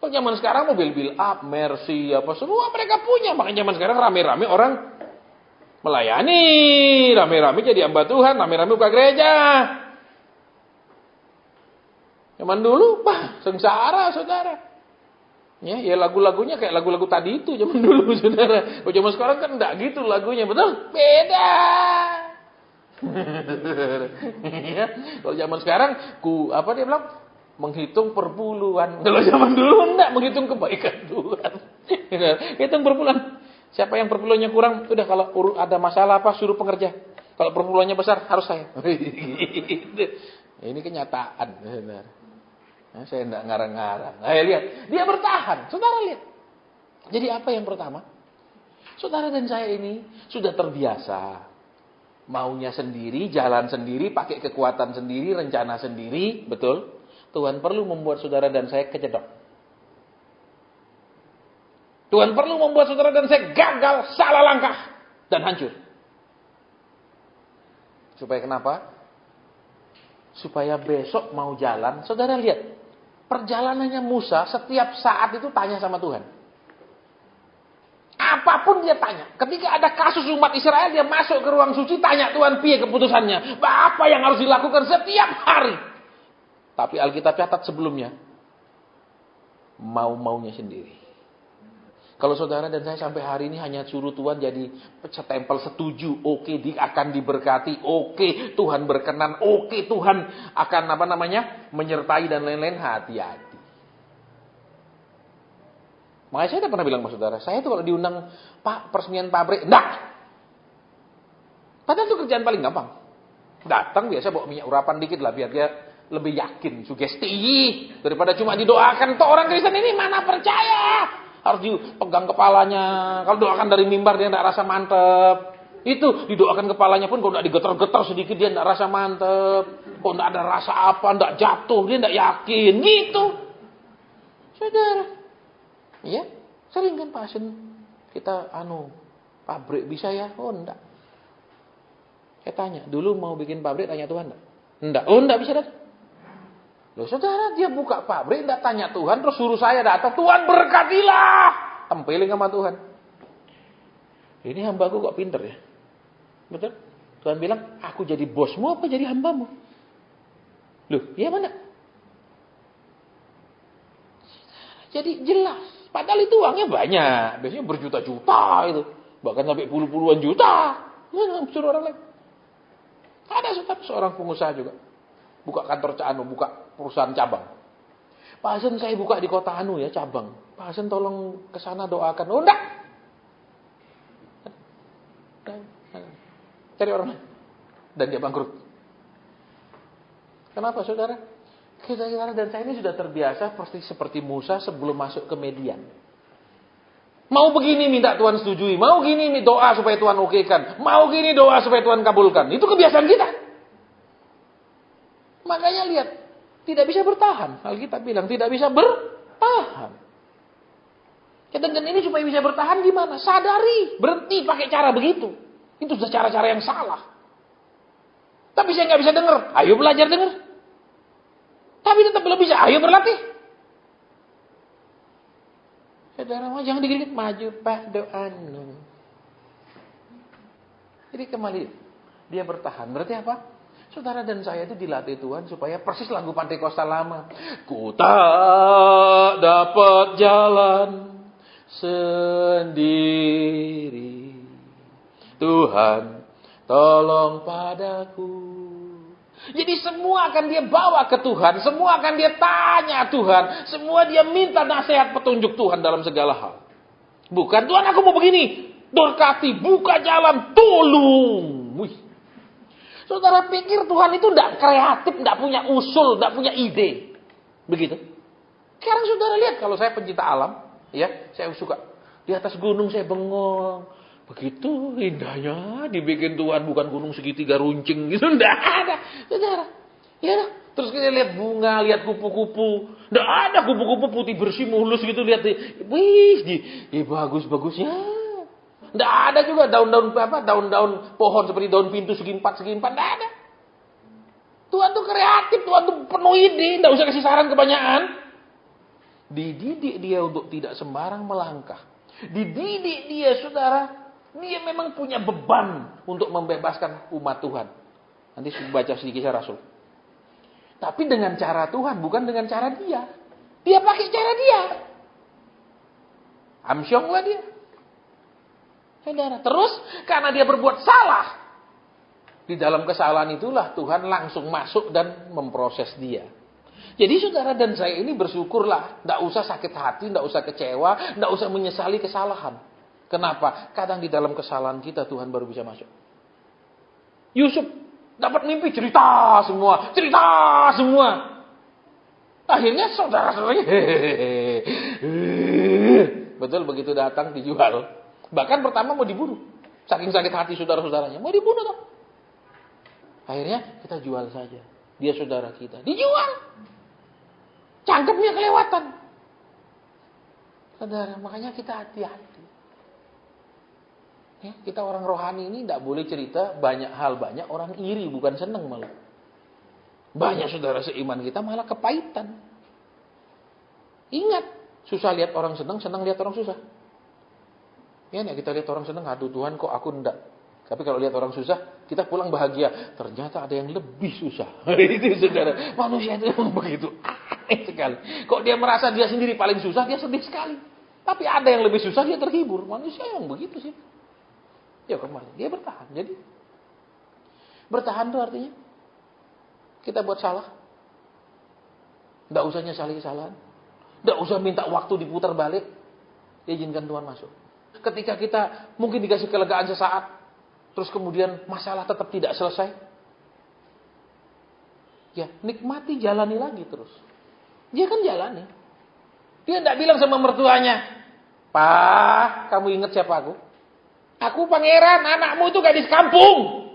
Kalau zaman sekarang mobil build up, Mercy, apa semua mereka punya. Makanya zaman sekarang rame-rame orang melayani. Rame-rame jadi hamba Tuhan. Rame-rame buka gereja. Zaman dulu, sengsara saudara. Ya lagu-lagunya kayak lagu-lagu tadi itu zaman dulu saudara. Kalau zaman sekarang kan enggak gitu lagunya, betul? Beda. Ya, kalau zaman sekarang dia bilang menghitung perpuluhan. Kalau zaman dulu enggak menghitung kebaikan Tuhan. Hitung perpuluhan. Siapa yang perpuluhannya kurang, udah kalau ada masalah suruh pengerja. Kalau perpuluhannya besar harus saya. Ini kenyataan, saudara. Saya tidak ngarang-ngarang. Lihat, dia bertahan. Saudara lihat. Jadi apa yang pertama? Saudara dan saya ini sudah terbiasa. Maunya sendiri, jalan sendiri, pakai kekuatan sendiri, rencana sendiri. Betul? Tuhan perlu membuat saudara dan saya kejedok. Tuhan perlu membuat saudara dan saya gagal, salah langkah, dan hancur. Supaya kenapa? Supaya besok mau jalan, saudara lihat. Perjalanannya Musa setiap saat itu tanya sama Tuhan. Apapun dia tanya. Ketika ada kasus umat Israel, dia masuk ke ruang suci, tanya Tuhan, piye keputusannya. Apa yang harus dilakukan setiap hari. Tapi Alkitab catat sebelumnya, mau-maunya sendiri. Kalau saudara dan saya sampai hari ini hanya suruh Tuhan jadi setempel setuju, oke, akan diberkati, oke, Tuhan berkenan, oke, Tuhan akan menyertai dan lain-lain, hati-hati. Makanya saya pernah bilang sama saudara, saya itu kalau diundang Pak peresmian pabrik, enggak. Padahal itu kerjaan paling gampang. Datang biasa bawa minyak urapan dikit lah biar dia lebih yakin, sugesti daripada cuma didoakan. Toh orang Kristen ini mana percaya? Harus dipegang kepalanya. Kalau doakan dari mimbar dia tidak rasa mantep. Itu didoakan kepalanya pun kalau tidak digetar-getar sedikit dia tidak rasa mantep. Kalau tidak ada rasa apa, tidak jatuh, dia tidak yakin. Gitu. Saudara. Ya, sering kan pasien kita pabrik bisa ya? Oh enggak. Saya tanya, dulu mau bikin pabrik tanya Tuhan enggak? Enggak. Oh enggak bisa datang. Loh saudara, dia buka pabrik, tidak tanya Tuhan, terus suruh saya datang. Tuhan berkatilah. Tempeling sama Tuhan. Ini hambaku kok pinter ya. Betul? Tuhan bilang, aku jadi bosmu apa jadi hambamu? Loh, ya mana? Jadi jelas. Padahal itu uangnya banyak. Biasanya berjuta-juta itu. Bahkan sampai puluh-puluhan juta. Mana suruh orang lain? Ada seorang pengusaha juga. Buka kantor buka perusahaan cabang. Pak Hasan saya buka di kota ya cabang. Pak Hasan tolong ke sana doakan. Oh enggak. Cari orang lain. Dan dia bangkrut. Kenapa saudara? Saudara dan saya ini sudah terbiasa seperti Musa sebelum masuk ke Median. Mau begini minta Tuhan setujui. Mau gini doa supaya Tuhan okekan. Mau gini doa supaya Tuhan kabulkan. Itu kebiasaan kita. Makanya lihat, tidak bisa bertahan. Alkitab bilang tidak bisa bertahan. Dan ini supaya bisa bertahan gimana? Sadari, berhenti pakai cara begitu. Itu sudah cara-cara yang salah. Tapi saya nggak bisa dengar. Ayo belajar dengar. Tapi tetap belum bisa. Ayo berlatih. Saudara jangan dikit-dikit maju Pak doa. Jadi kembali dia bertahan. Berarti apa? Saudara dan saya itu dilatih Tuhan supaya persis lagu Pantekosta lama. Ku tak dapat jalan sendiri. Tuhan, tolong padaku. Jadi semua akan dia bawa ke Tuhan. Semua akan dia tanya Tuhan. Semua dia minta nasihat petunjuk Tuhan dalam segala hal. Bukan, Tuhan aku mau begini. Berkati, buka jalan, tolong. Wih. Saudara pikir Tuhan itu tidak kreatif, tidak punya usul, tidak punya ide. Begitu. Sekarang saudara lihat, kalau saya pencinta alam, ya, saya suka di atas gunung saya bengong. Begitu indahnya dibikin Tuhan, bukan gunung segitiga runcing gitu, tidak ada. Saudara, ya, terus kita lihat bunga, lihat kupu-kupu, tidak ada kupu-kupu putih bersih mulus gitu, lihat, wih, bagus-bagusnya. Tidak ada juga daun-daun pohon seperti daun pintu segi empat, tidak ada. Tuhan tuh kreatif, Tuhan tuh penuh ide, tidak usah kasih saran kebanyakan. Dididik dia untuk tidak sembarang melangkah. Dididik dia, saudara, dia memang punya beban untuk membebaskan umat Tuhan. Nanti baca sedikit kisah Rasul. Tapi dengan cara Tuhan, bukan dengan cara dia. Dia pakai cara dia. Amsyonglah dia. Saudara, terus karena dia berbuat salah, di dalam kesalahan itulah Tuhan langsung masuk dan memproses dia. Jadi saudara dan saya ini bersyukurlah, tidak usah sakit hati, tidak usah kecewa, tidak usah menyesali kesalahan. Kenapa? Kadang di dalam kesalahan kita Tuhan baru bisa masuk. Yusuf dapat mimpi, cerita semua. Akhirnya saudara-saudaranya Betul, begitu datang dijual. Bahkan pertama mau dibunuh. Saking sakit hati saudara-saudaranya. Mau dibunuh toh. Akhirnya kita jual saja. Dia saudara kita. Dijual. Cangkemnya kelewatan. Saudara, makanya kita hati-hati. Ya, kita orang rohani ini tidak boleh cerita banyak hal. Banyak orang iri, bukan senang malah. Banyak saudara seiman kita malah kepahitan. Ingat, susah lihat orang senang, senang lihat orang susah. Ya, kita lihat orang senang, aduh Tuhan kok aku enggak. Tapi kalau lihat orang susah, kita pulang bahagia. Ternyata ada yang lebih susah. Itu saudara, manusia itu begitu aneh sekali. Kok dia merasa dia sendiri paling susah, dia sedih sekali. Tapi ada yang lebih susah, dia terhibur. Manusia yang begitu sih. Ya kembali, dia bertahan. Jadi, bertahan itu artinya kita buat salah. Tidak usah nyesali kesalahan. Tidak usah minta waktu diputar balik. Izinkan Tuhan masuk. Ketika kita mungkin dikasih kelegaan sesaat. Terus kemudian masalah tetap tidak selesai. Ya nikmati, jalani lagi terus. Dia kan jalani. Dia tidak bilang sama mertuanya. Pak, kamu ingat siapa aku? Aku pangeran, anakmu itu gadis kampung.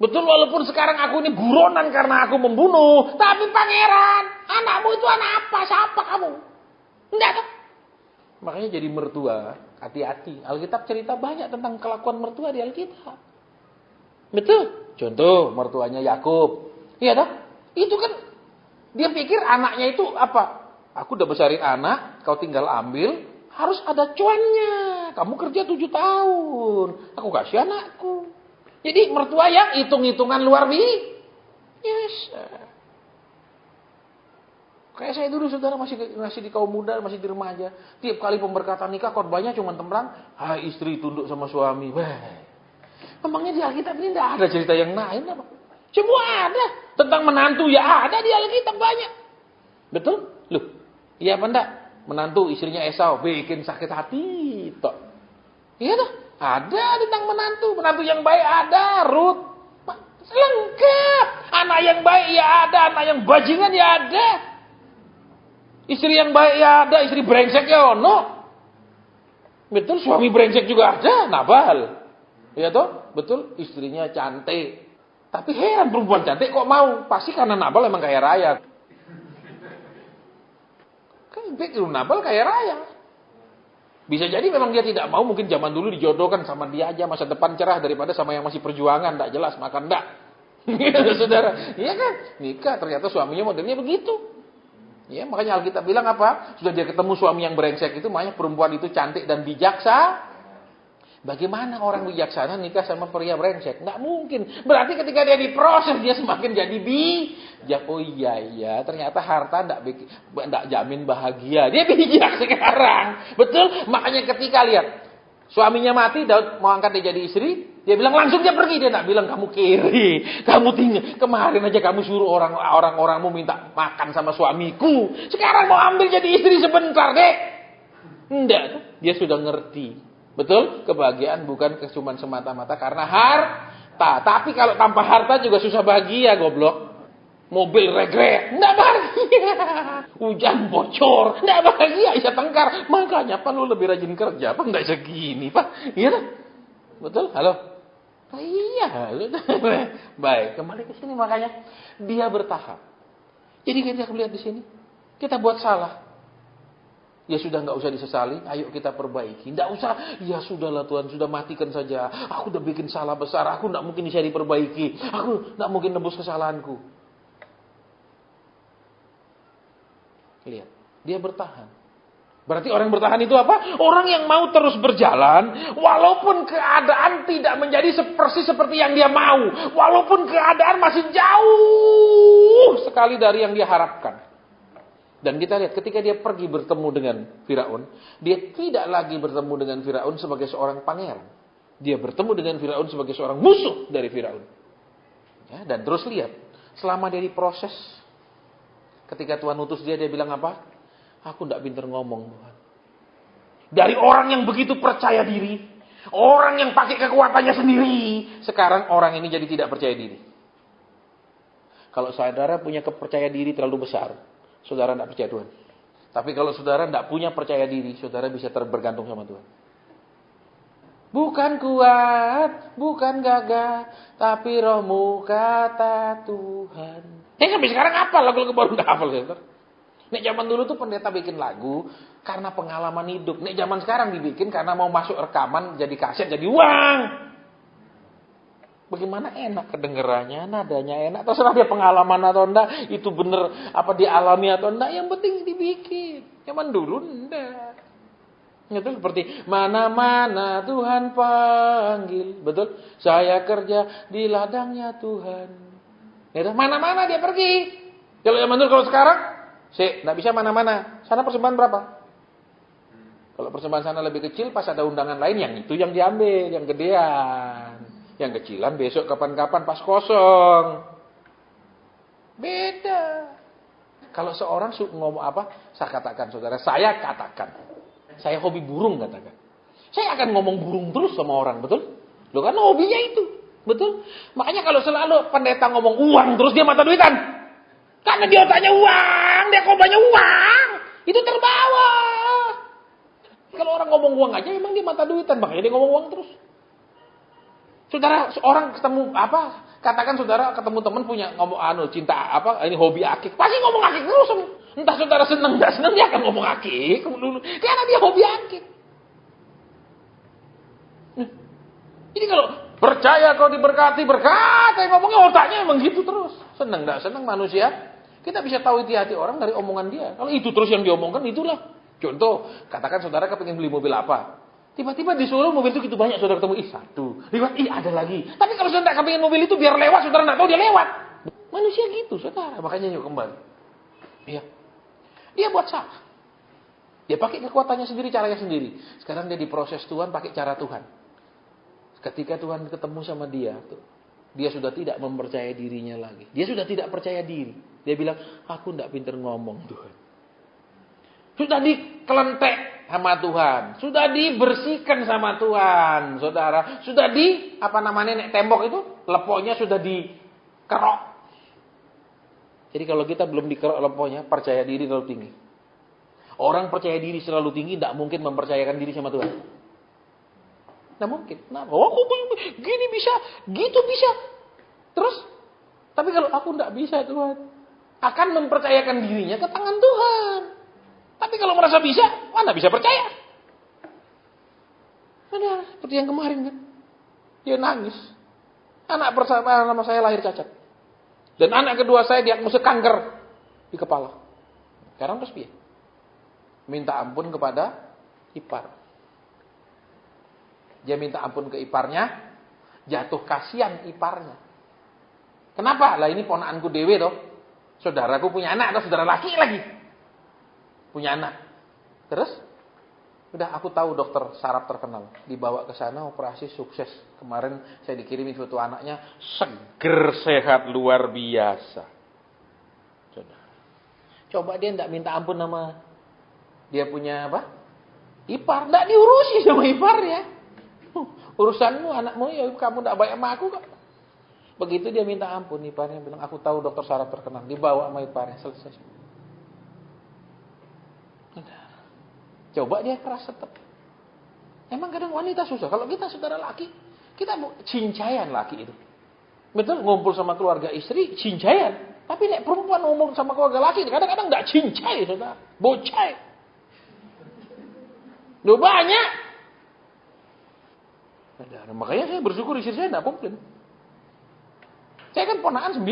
Betul, walaupun sekarang aku ini buronan karena aku membunuh. Tapi pangeran, anakmu itu anak apa? Siapa kamu? Enggak kan? Makanya jadi mertua, hati-hati. Alkitab cerita banyak tentang kelakuan mertua di Alkitab. Betul. Contoh, mertuanya Yakub. Iya toh? Itu kan, dia pikir anaknya itu apa? Aku udah besarin anak, kau tinggal ambil, harus ada cuannya. Kamu kerja 7 tahun, aku kasih anakku. Jadi mertua yang hitung-hitungan luar biasa. Kayak saya dulu saudara masih di kaum muda, masih di remaja. Tiap kali pemberkatan nikah khotbahnya cuma tembrang, hai istri tunduk sama suami. Memangnya di Alkitab ini tidak ada cerita yang lain apa? Semua ada. Tentang menantu ya ada di Alkitab banyak. Betul? Loh, iya apa enggak? Menantu istrinya Esau bikin sakit hati tok. Iya toh? Ada tentang menantu. Menantu yang baik ada, Rut. Lengkap. Anak yang baik ya ada, anak yang bajingan ya ada. Istri yang baik ya ada, istri brengsek ya ono. Betul, suami brengsek juga ada, Nabal. Iya toh? Betul, istrinya cantik. Tapi heran perempuan cantik kok mau? Pasti karena Nabal emang kaya raya. Kan Nabal kaya raya. Bisa jadi memang dia tidak mau, mungkin zaman dulu dijodohkan sama dia aja, masa depan cerah daripada sama yang masih perjuangan, tidak jelas makan enggak. Saudara, iya kan? Nikah ternyata suaminya modelnya begitu. Ya, makanya Alkitab bilang apa? Sudah dia ketemu suami yang brengsek itu, makanya perempuan itu cantik dan bijaksana. Bagaimana orang bijaksana nikah sama pria brengsek? Nggak mungkin. Berarti ketika dia diproses, dia semakin jadi bijak. Oh iya, ternyata harta nggak jamin bahagia. Dia bijak sekarang. Betul? Makanya ketika lihat, suaminya mati, Daud mau angkat dia jadi istri, dia bilang langsung dia pergi. Dia nggak bilang kamu kiri, kamu tinggal. Kemarin aja kamu suruh orang-orangmu minta makan sama suamiku. Sekarang mau ambil jadi istri sebentar, deh. Enggak, dia sudah ngerti. Betul? Kebahagiaan bukan cuma semata-mata karena harta. Tapi kalau tanpa harta juga susah bahagia, goblok. Mobil regret, enggak bahagia. Hujan bocor, enggak bahagia, bisa tengkar. Makanya Pak lu lebih rajin kerja, Pak enggak segini, Pak. Iya kan? Betul? Halo? Iya. Baik, kembali ke sini makanya dia bertahap. Jadi kita lihat di sini, kita buat salah. Ya sudah nggak usah disesali, ayo kita perbaiki. Nggak usah, ya sudahlah Tuhan, sudah matikan saja. Aku udah bikin salah besar, aku nggak mungkin bisa diperbaiki. Aku nggak mungkin nembus kesalahanku. Lihat, dia bertahan. Berarti orang bertahan itu apa? Orang yang mau terus berjalan, walaupun keadaan tidak menjadi seperti yang dia mau. Walaupun keadaan masih jauh sekali dari yang dia harapkan. Dan kita lihat ketika dia pergi bertemu dengan Firaun, dia tidak lagi bertemu dengan Firaun sebagai seorang pangeran. Dia bertemu dengan Firaun sebagai seorang musuh dari Firaun. Ya, dan terus lihat, selama dia diproses, ketika Tuhan utus dia bilang apa? Aku tidak pintar ngomong, Tuhan. Dari orang yang begitu percaya diri, orang yang pakai kekuatannya sendiri, sekarang orang ini jadi tidak percaya diri. Kalau saudara punya kepercayaan diri terlalu besar, saudara tidak percaya Tuhan. Tapi kalau saudara tidak punya percaya diri, saudara bisa bergantung sama Tuhan. Bukan kuat, bukan gagah, tapi rohmu kata Tuhan. Sampai sekarang apa lagu-lagu baru nggak hafal, saudara? Nek zaman dulu tuh pendeta bikin lagu karena pengalaman hidup. Nek zaman sekarang dibikin karena mau masuk rekaman, jadi kaset, jadi uang. Bagaimana enak kedengerannya, nadanya enak. Terserah dia pengalaman atau enggak, itu bener apa dialami atau enggak. Yang penting dibikin. Zaman dulu enggak. Itu seperti mana-mana Tuhan panggil. Betul? Saya kerja di ladangnya Tuhan. Ya, mana-mana dia pergi. Kalau zaman dulu, kalau sekarang, enggak bisa mana-mana. Sana persembahan berapa? Kalau persembahan sana lebih kecil, pas ada undangan lain, yang itu yang diambil, yang gedean. Yang kecilan besok kapan-kapan pas kosong. Beda. Kalau seorang ngomong apa, saya katakan saudara, saya hobi burung katakan. Saya akan ngomong burung terus sama orang, betul? Loh kan hobinya itu, betul? Makanya kalau selalu pendeta ngomong uang terus dia mata duitan. Karena dia otaknya uang, dia korbannya uang. Itu terbawa. Kalau orang ngomong uang aja memang dia mata duitan, makanya dia ngomong uang terus. Saudara, orang ketemu apa? Katakan saudara ketemu teman punya ngomong cinta apa? Ini hobi akik. Pasti ngomong akik terus. Entah saudara senang enggak senang dia akan ngomong akik dulu. Karena dia hobi akik. Jadi kalau percaya kau diberkati, berkata ngomongnya otaknya emang gitu terus. Senang enggak senang manusia. Kita bisa tahu hati orang dari omongan dia. Kalau itu terus yang diomongkan itulah. Contoh, katakan saudara kepingin beli mobil apa? Tiba-tiba disuruh mobil itu gitu banyak, saudara ketemu, satu. Lewat, ada lagi. Tapi kalau saudara kepingin mobil itu biar lewat, saudara tidak tahu dia lewat. Manusia gitu, saudara. Makanya yuk kembali. Iya. Dia buat salah. Dia pakai kekuatannya sendiri, caranya sendiri. Sekarang dia diproses Tuhan pakai cara Tuhan. Ketika Tuhan ketemu sama dia, dia sudah tidak mempercayai dirinya lagi. Dia sudah tidak percaya diri. Dia bilang, aku tidak pintar ngomong Tuhan. Sudah dikelentek sama Tuhan, sudah dibersihkan sama Tuhan, saudara. Sudah nek tembok itu lepoknya sudah dikerok. Jadi kalau kita belum dikerok lepoknya, percaya diri terlalu tinggi. Orang percaya diri selalu tinggi, tidak mungkin mempercayakan diri sama Tuhan. Tidak mungkin. Nah, gini bisa, gitu bisa. Terus, tapi kalau aku tidak bisa Tuhan, akan mempercayakan dirinya ke tangan Tuhan. Tapi kalau merasa bisa, mana bisa percaya? Ada seperti yang kemarin kan. Dia nangis. Anak pertama saya lahir cacat. Dan anak kedua saya diagnosis kanker di kepala. Sekarang terus dia minta ampun kepada ipar. Dia minta ampun ke iparnya, jatuh kasihan iparnya. Kenapa? Lah ini ponakanku dewe toh. Saudaraku punya anak atau saudara laki lagi. Punya anak. Terus udah aku tahu dokter saraf terkenal. Dibawa ke sana operasi sukses. Kemarin saya dikirimin foto anaknya seger sehat luar biasa. Coba dia enggak minta ampun sama dia punya apa? Ipar, enggak diurusi sama iparnya. Urusanmu anakmu ya kamu enggak baik sama aku kok. Begitu dia minta ampun iparnya bilang aku tahu dokter saraf terkenal. Dibawa sama iparnya selesai. Coba dia keras tetap. Emang kadang wanita susah. Kalau kita saudara laki, kita cincaian laki itu. Betul, ngumpul sama keluarga istri, cincaian. Tapi nek perempuan ngomong sama keluarga laki, kadang-kadang enggak cincai, saudara. Bocai. Loh banyak. Nah, makanya saya bersyukur istri saya enggak komplain. Saya kan ponakan 9.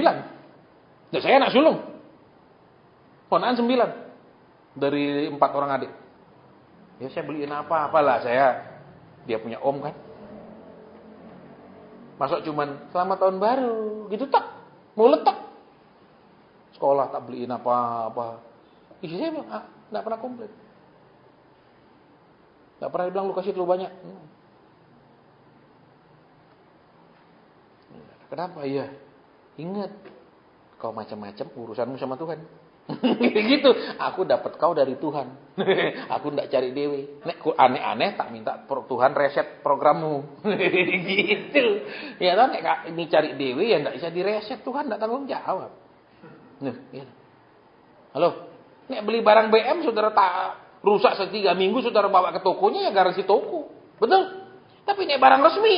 Dan saya anak sulung. Ponakan 9. Dari 4 orang adik. Ya saya beliin apalah dia punya om kan. Masuk cuman selamat tahun baru, gitu tak. Mau letak. Sekolah tak beliin apa-apa. Istri saya enggak pernah komplain. Enggak pernah bilang lu kasih terlalu banyak. Kenapa? Iya. Ingat, kau macam-macam urusanmu sama Tuhan. Gitu. Aku dapat kau dari Tuhan. Aku ndak cari dewe. Nek aneh-aneh tak minta Tuhan reset programmu. Gitu. Ya kan nek ini cari dewe ya ndak bisa direset, Tuhan ndak tanggung jawab. Nah, gitu. Halo. Nek beli barang BM, saudara tak rusak 3 minggu, saudara bawa ke tokonya, ya garansi toko. Betul? Tapi nek barang resmi,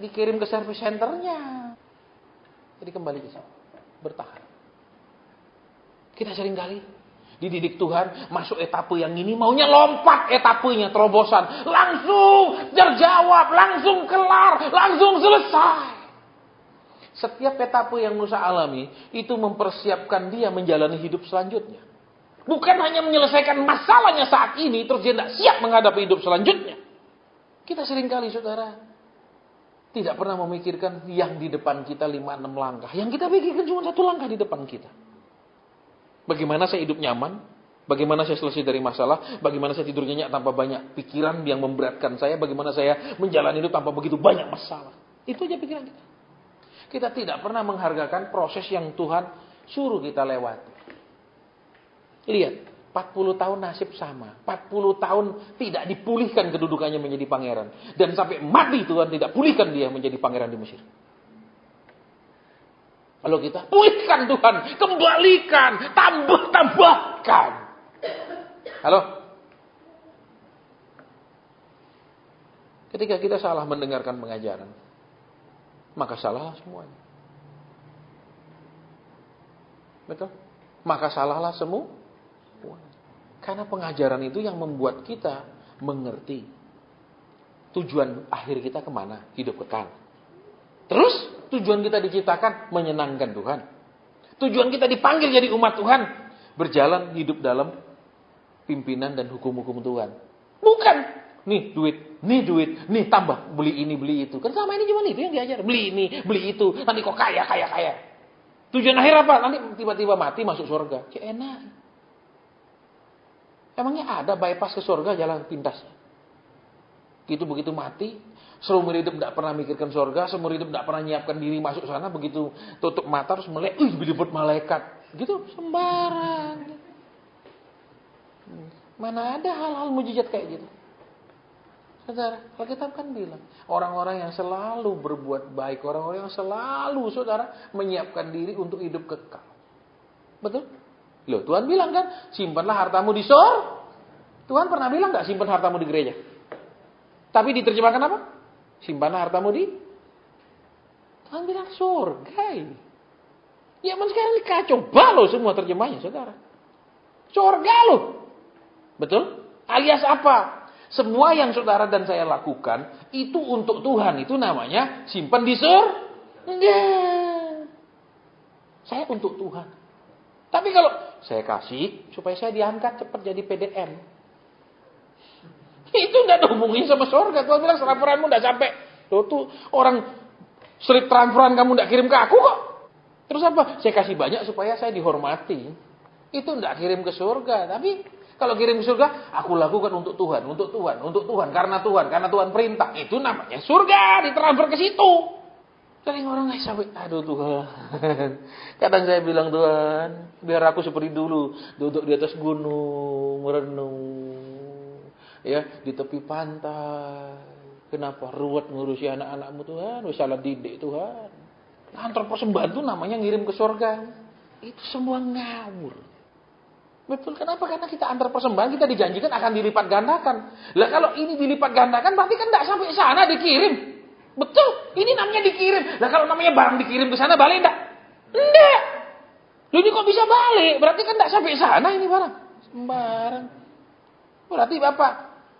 dikirim ke service centernya. Jadi kembali ke sini. Bertahan. Kita sering kali dididik Tuhan, masuk etape yang ini, maunya lompat etapenya, terobosan. Langsung terjawab, langsung kelar, langsung selesai. Setiap etape yang Musa alami, itu mempersiapkan dia menjalani hidup selanjutnya. Bukan hanya menyelesaikan masalahnya saat ini, terus dia tidak siap menghadapi hidup selanjutnya. Kita seringkali, saudara, tidak pernah memikirkan yang di depan kita 5-6 langkah. Yang kita pikirkan cuma 1 langkah di depan kita. Bagaimana saya hidup nyaman? Bagaimana saya selesai dari masalah? Bagaimana saya tidur nyenyak tanpa banyak pikiran yang memberatkan saya? Bagaimana saya menjalani hidup tanpa begitu banyak masalah? Itu aja pikiran kita. Kita tidak pernah menghargakan proses yang Tuhan suruh kita lewati. Lihat, 40 tahun nasib sama. 40 tahun tidak dipulihkan kedudukannya menjadi pangeran. Dan sampai mati Tuhan tidak pulihkan dia menjadi pangeran di Mesir. Kalau kita, pulihkan Tuhan, kembalikan, tambahkan. Halo? Ketika kita salah mendengarkan pengajaran, maka salahlah semuanya. Betul? Maka salahlah semua. Karena pengajaran itu yang membuat kita mengerti tujuan akhir kita kemana? Hidup kekal. Terus tujuan kita diciptakan menyenangkan Tuhan. Tujuan kita dipanggil jadi umat Tuhan, berjalan hidup dalam pimpinan dan hukum-hukum Tuhan. Bukan nih duit, nih tambah beli ini beli itu. Kan sama ini cuma itu yang diajar. Beli ini, beli itu, nanti kok kaya. Tujuan akhir apa? Nanti tiba-tiba mati masuk surga. Enak. Emangnya ada bypass ke surga jalan pintas? Begitu mati, seumur hidup tidak pernah mikirkan surga, seumur hidup tidak pernah nyiapkan diri masuk sana, begitu tutup mata terus melek, diliput malaikat. Gitu sembarang. Mana ada hal-hal mujizat kayak gitu? Saudara, Alkitab kan bilang, orang-orang yang selalu berbuat baik, orang-orang yang selalu, saudara, menyiapkan diri untuk hidup kekal. Betul? Loh, Tuhan bilang kan, simpanlah hartamu di surga. Tuhan pernah bilang enggak simpan hartamu di gereja? Tapi diterjemahkan apa? Simpanlah hartamu di... Tuhan bilang surga. Ya, sekarang ini kacau balau semua terjemahnya, saudara. Surga loh. Betul? Alias apa? Semua yang saudara dan saya lakukan, itu untuk Tuhan. Itu namanya simpan di surga. Saya untuk Tuhan. Tapi kalau saya kasih supaya saya diangkat cepat jadi PDM. Itu enggak ada hubungannya sama surga. Tuhan bilang transferanmu enggak sampai. Tuh orang slip transferan kamu enggak kirim ke aku kok. Terus apa? Saya kasih banyak supaya saya dihormati. Itu enggak kirim ke surga. Tapi kalau kirim ke surga, aku lakukan untuk Tuhan, karena Tuhan perintah. Itu namanya surga, ditransfer ke situ. Sering orang nggak sampai, aduh Tuhan. Kadang saya bilang, Tuhan, biar aku seperti dulu, duduk di atas gunung, merenung, ya di tepi pantai. Kenapa ruwet ngurusi anak-anakmu Tuhan? Wis salah didik Tuhan. Antar persembahan itu namanya ngirim ke surga. Itu semua ngawur. Betul, kenapa? Karena kita antar persembahan, kita dijanjikan akan dilipat gandakan. Lah kalau ini dilipat gandakan, berarti kan tidak sampai sana dikirim. Betul, ini namanya dikirim. Lah kalau namanya barang dikirim ke sana, balik enggak? Enggak. Loh ini kok bisa balik? Berarti kan enggak sampai sana ini barang. Sembarang. Berarti Bapak,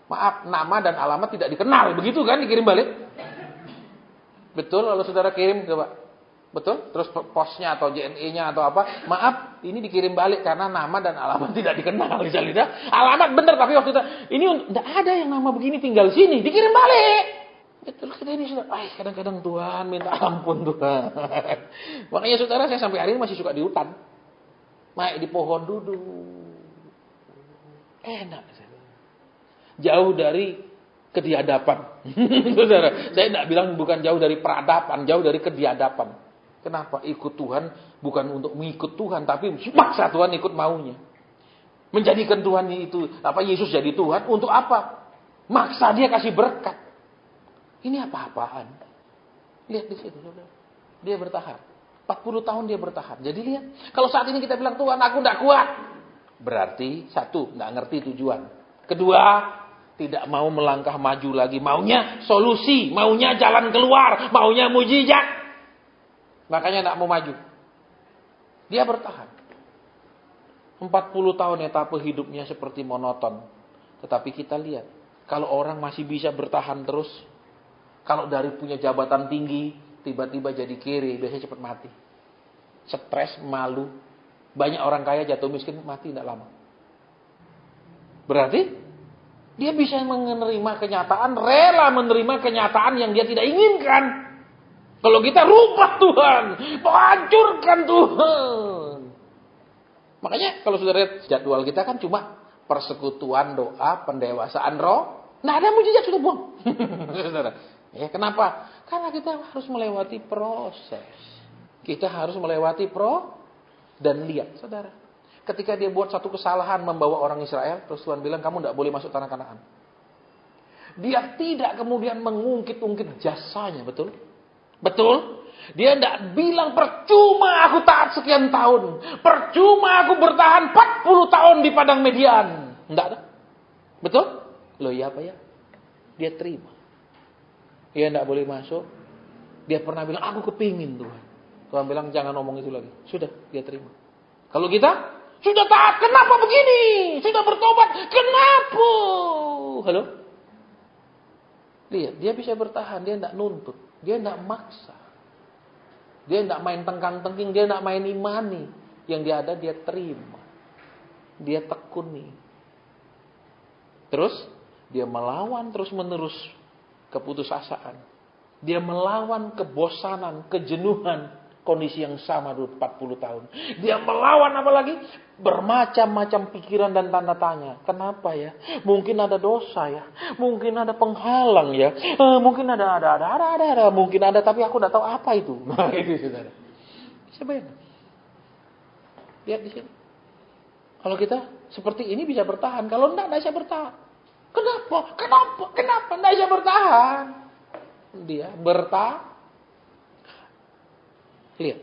maaf, nama dan alamat tidak dikenal. Begitu kan dikirim balik? Betul, kalau saudara kirim ke Pak. Betul? Terus posnya atau JNE-nya atau apa? Maaf, ini dikirim balik karena nama dan alamat tidak dikenal. Misalnya, alamat benar tapi waktu itu ini enggak ada yang nama begini tinggal sini, dikirim balik. Betul, kita ini sudah, kadang-kadang Tuhan minta ampun Tuhan. Makanya saudara, saya sampai hari ini masih suka di hutan. Naik di pohon duduk. Enak. Jauh dari ketiadapan. Saudara, saya tidak bilang bukan jauh dari peradaban, jauh dari ketiadapan. Kenapa? Ikut Tuhan bukan untuk mengikut Tuhan, tapi maksa Tuhan ikut maunya. Menjadikan Tuhan itu, Yesus jadi Tuhan untuk apa? Maksa dia kasih berkat. Ini apa-apaan? Lihat di situ, saudara. Dia bertahan. 40 tahun dia bertahan. Jadi lihat, kalau saat ini kita bilang Tuhan aku tidak kuat, Berarti satu, nggak ngerti tujuan. Kedua, tidak mau melangkah maju lagi. Maunya solusi, maunya jalan keluar, maunya mujizat. Makanya nggak mau maju. Dia bertahan. 40 tahun etapa hidupnya seperti monoton. Tetapi kita lihat, kalau orang masih bisa bertahan terus, kalau dari punya jabatan tinggi, tiba-tiba jadi kere, biasanya cepat mati. Stres, malu. Banyak orang kaya jatuh miskin, mati tidak lama. Berarti, dia bisa menerima kenyataan, rela menerima kenyataan yang dia tidak inginkan. Kalau kita rubah Tuhan, hancurkan Tuhan. Makanya kalau sudah lihat jadwal kita kan cuma persekutuan, doa, pendewasaan roh. Nah ada mujizat sudah buang. Ya, kenapa? Karena kita harus melewati proses. Kita harus melewati dan lihat, saudara. Ketika dia buat satu kesalahan membawa orang Israel, terus Tuhan bilang kamu tidak boleh masuk tanah Kanaan. Dia tidak kemudian mengungkit-ungkit jasanya, betul? Betul? Dia tidak bilang percuma aku taat sekian tahun. Percuma aku bertahan 40 tahun di padang Median. Tidak ada. Betul? Loh ya apa ya? Dia terima. Dia tidak boleh masuk. Dia pernah bilang aku kepingin Tuhan. Tuhan bilang jangan ngomong itu lagi. Sudah, dia terima. Kalau kita sudah taat, kenapa begini? Sudah bertobat, kenapa? Halo? Lihat, dia bisa bertahan, dia tidak nuntut. Dia tidak maksa. Dia tidak main tengkang-tengking, dia tidak main imani. Yang dia ada, dia terima. Dia tekuni. Terus, dia melawan terus-menerus keputusasaan. Dia melawan kebosanan, kejenuhan. Kondisi yang sama dulu 40 tahun. Dia melawan apa lagi? Bermacam-macam pikiran dan tanda tanya. Kenapa ya? Mungkin ada dosa ya. Mungkin ada penghalang ya. Mungkin ada. Mungkin ada tapi aku tidak tahu apa itu. Nah itu saudara. Bisa bayangkan. Lihat di sini. Kalau kita seperti ini bisa bertahan. Kalau tidak bisa bertahan. Kenapa? Tidak bisa bertahan? Dia bertahan. Lihat.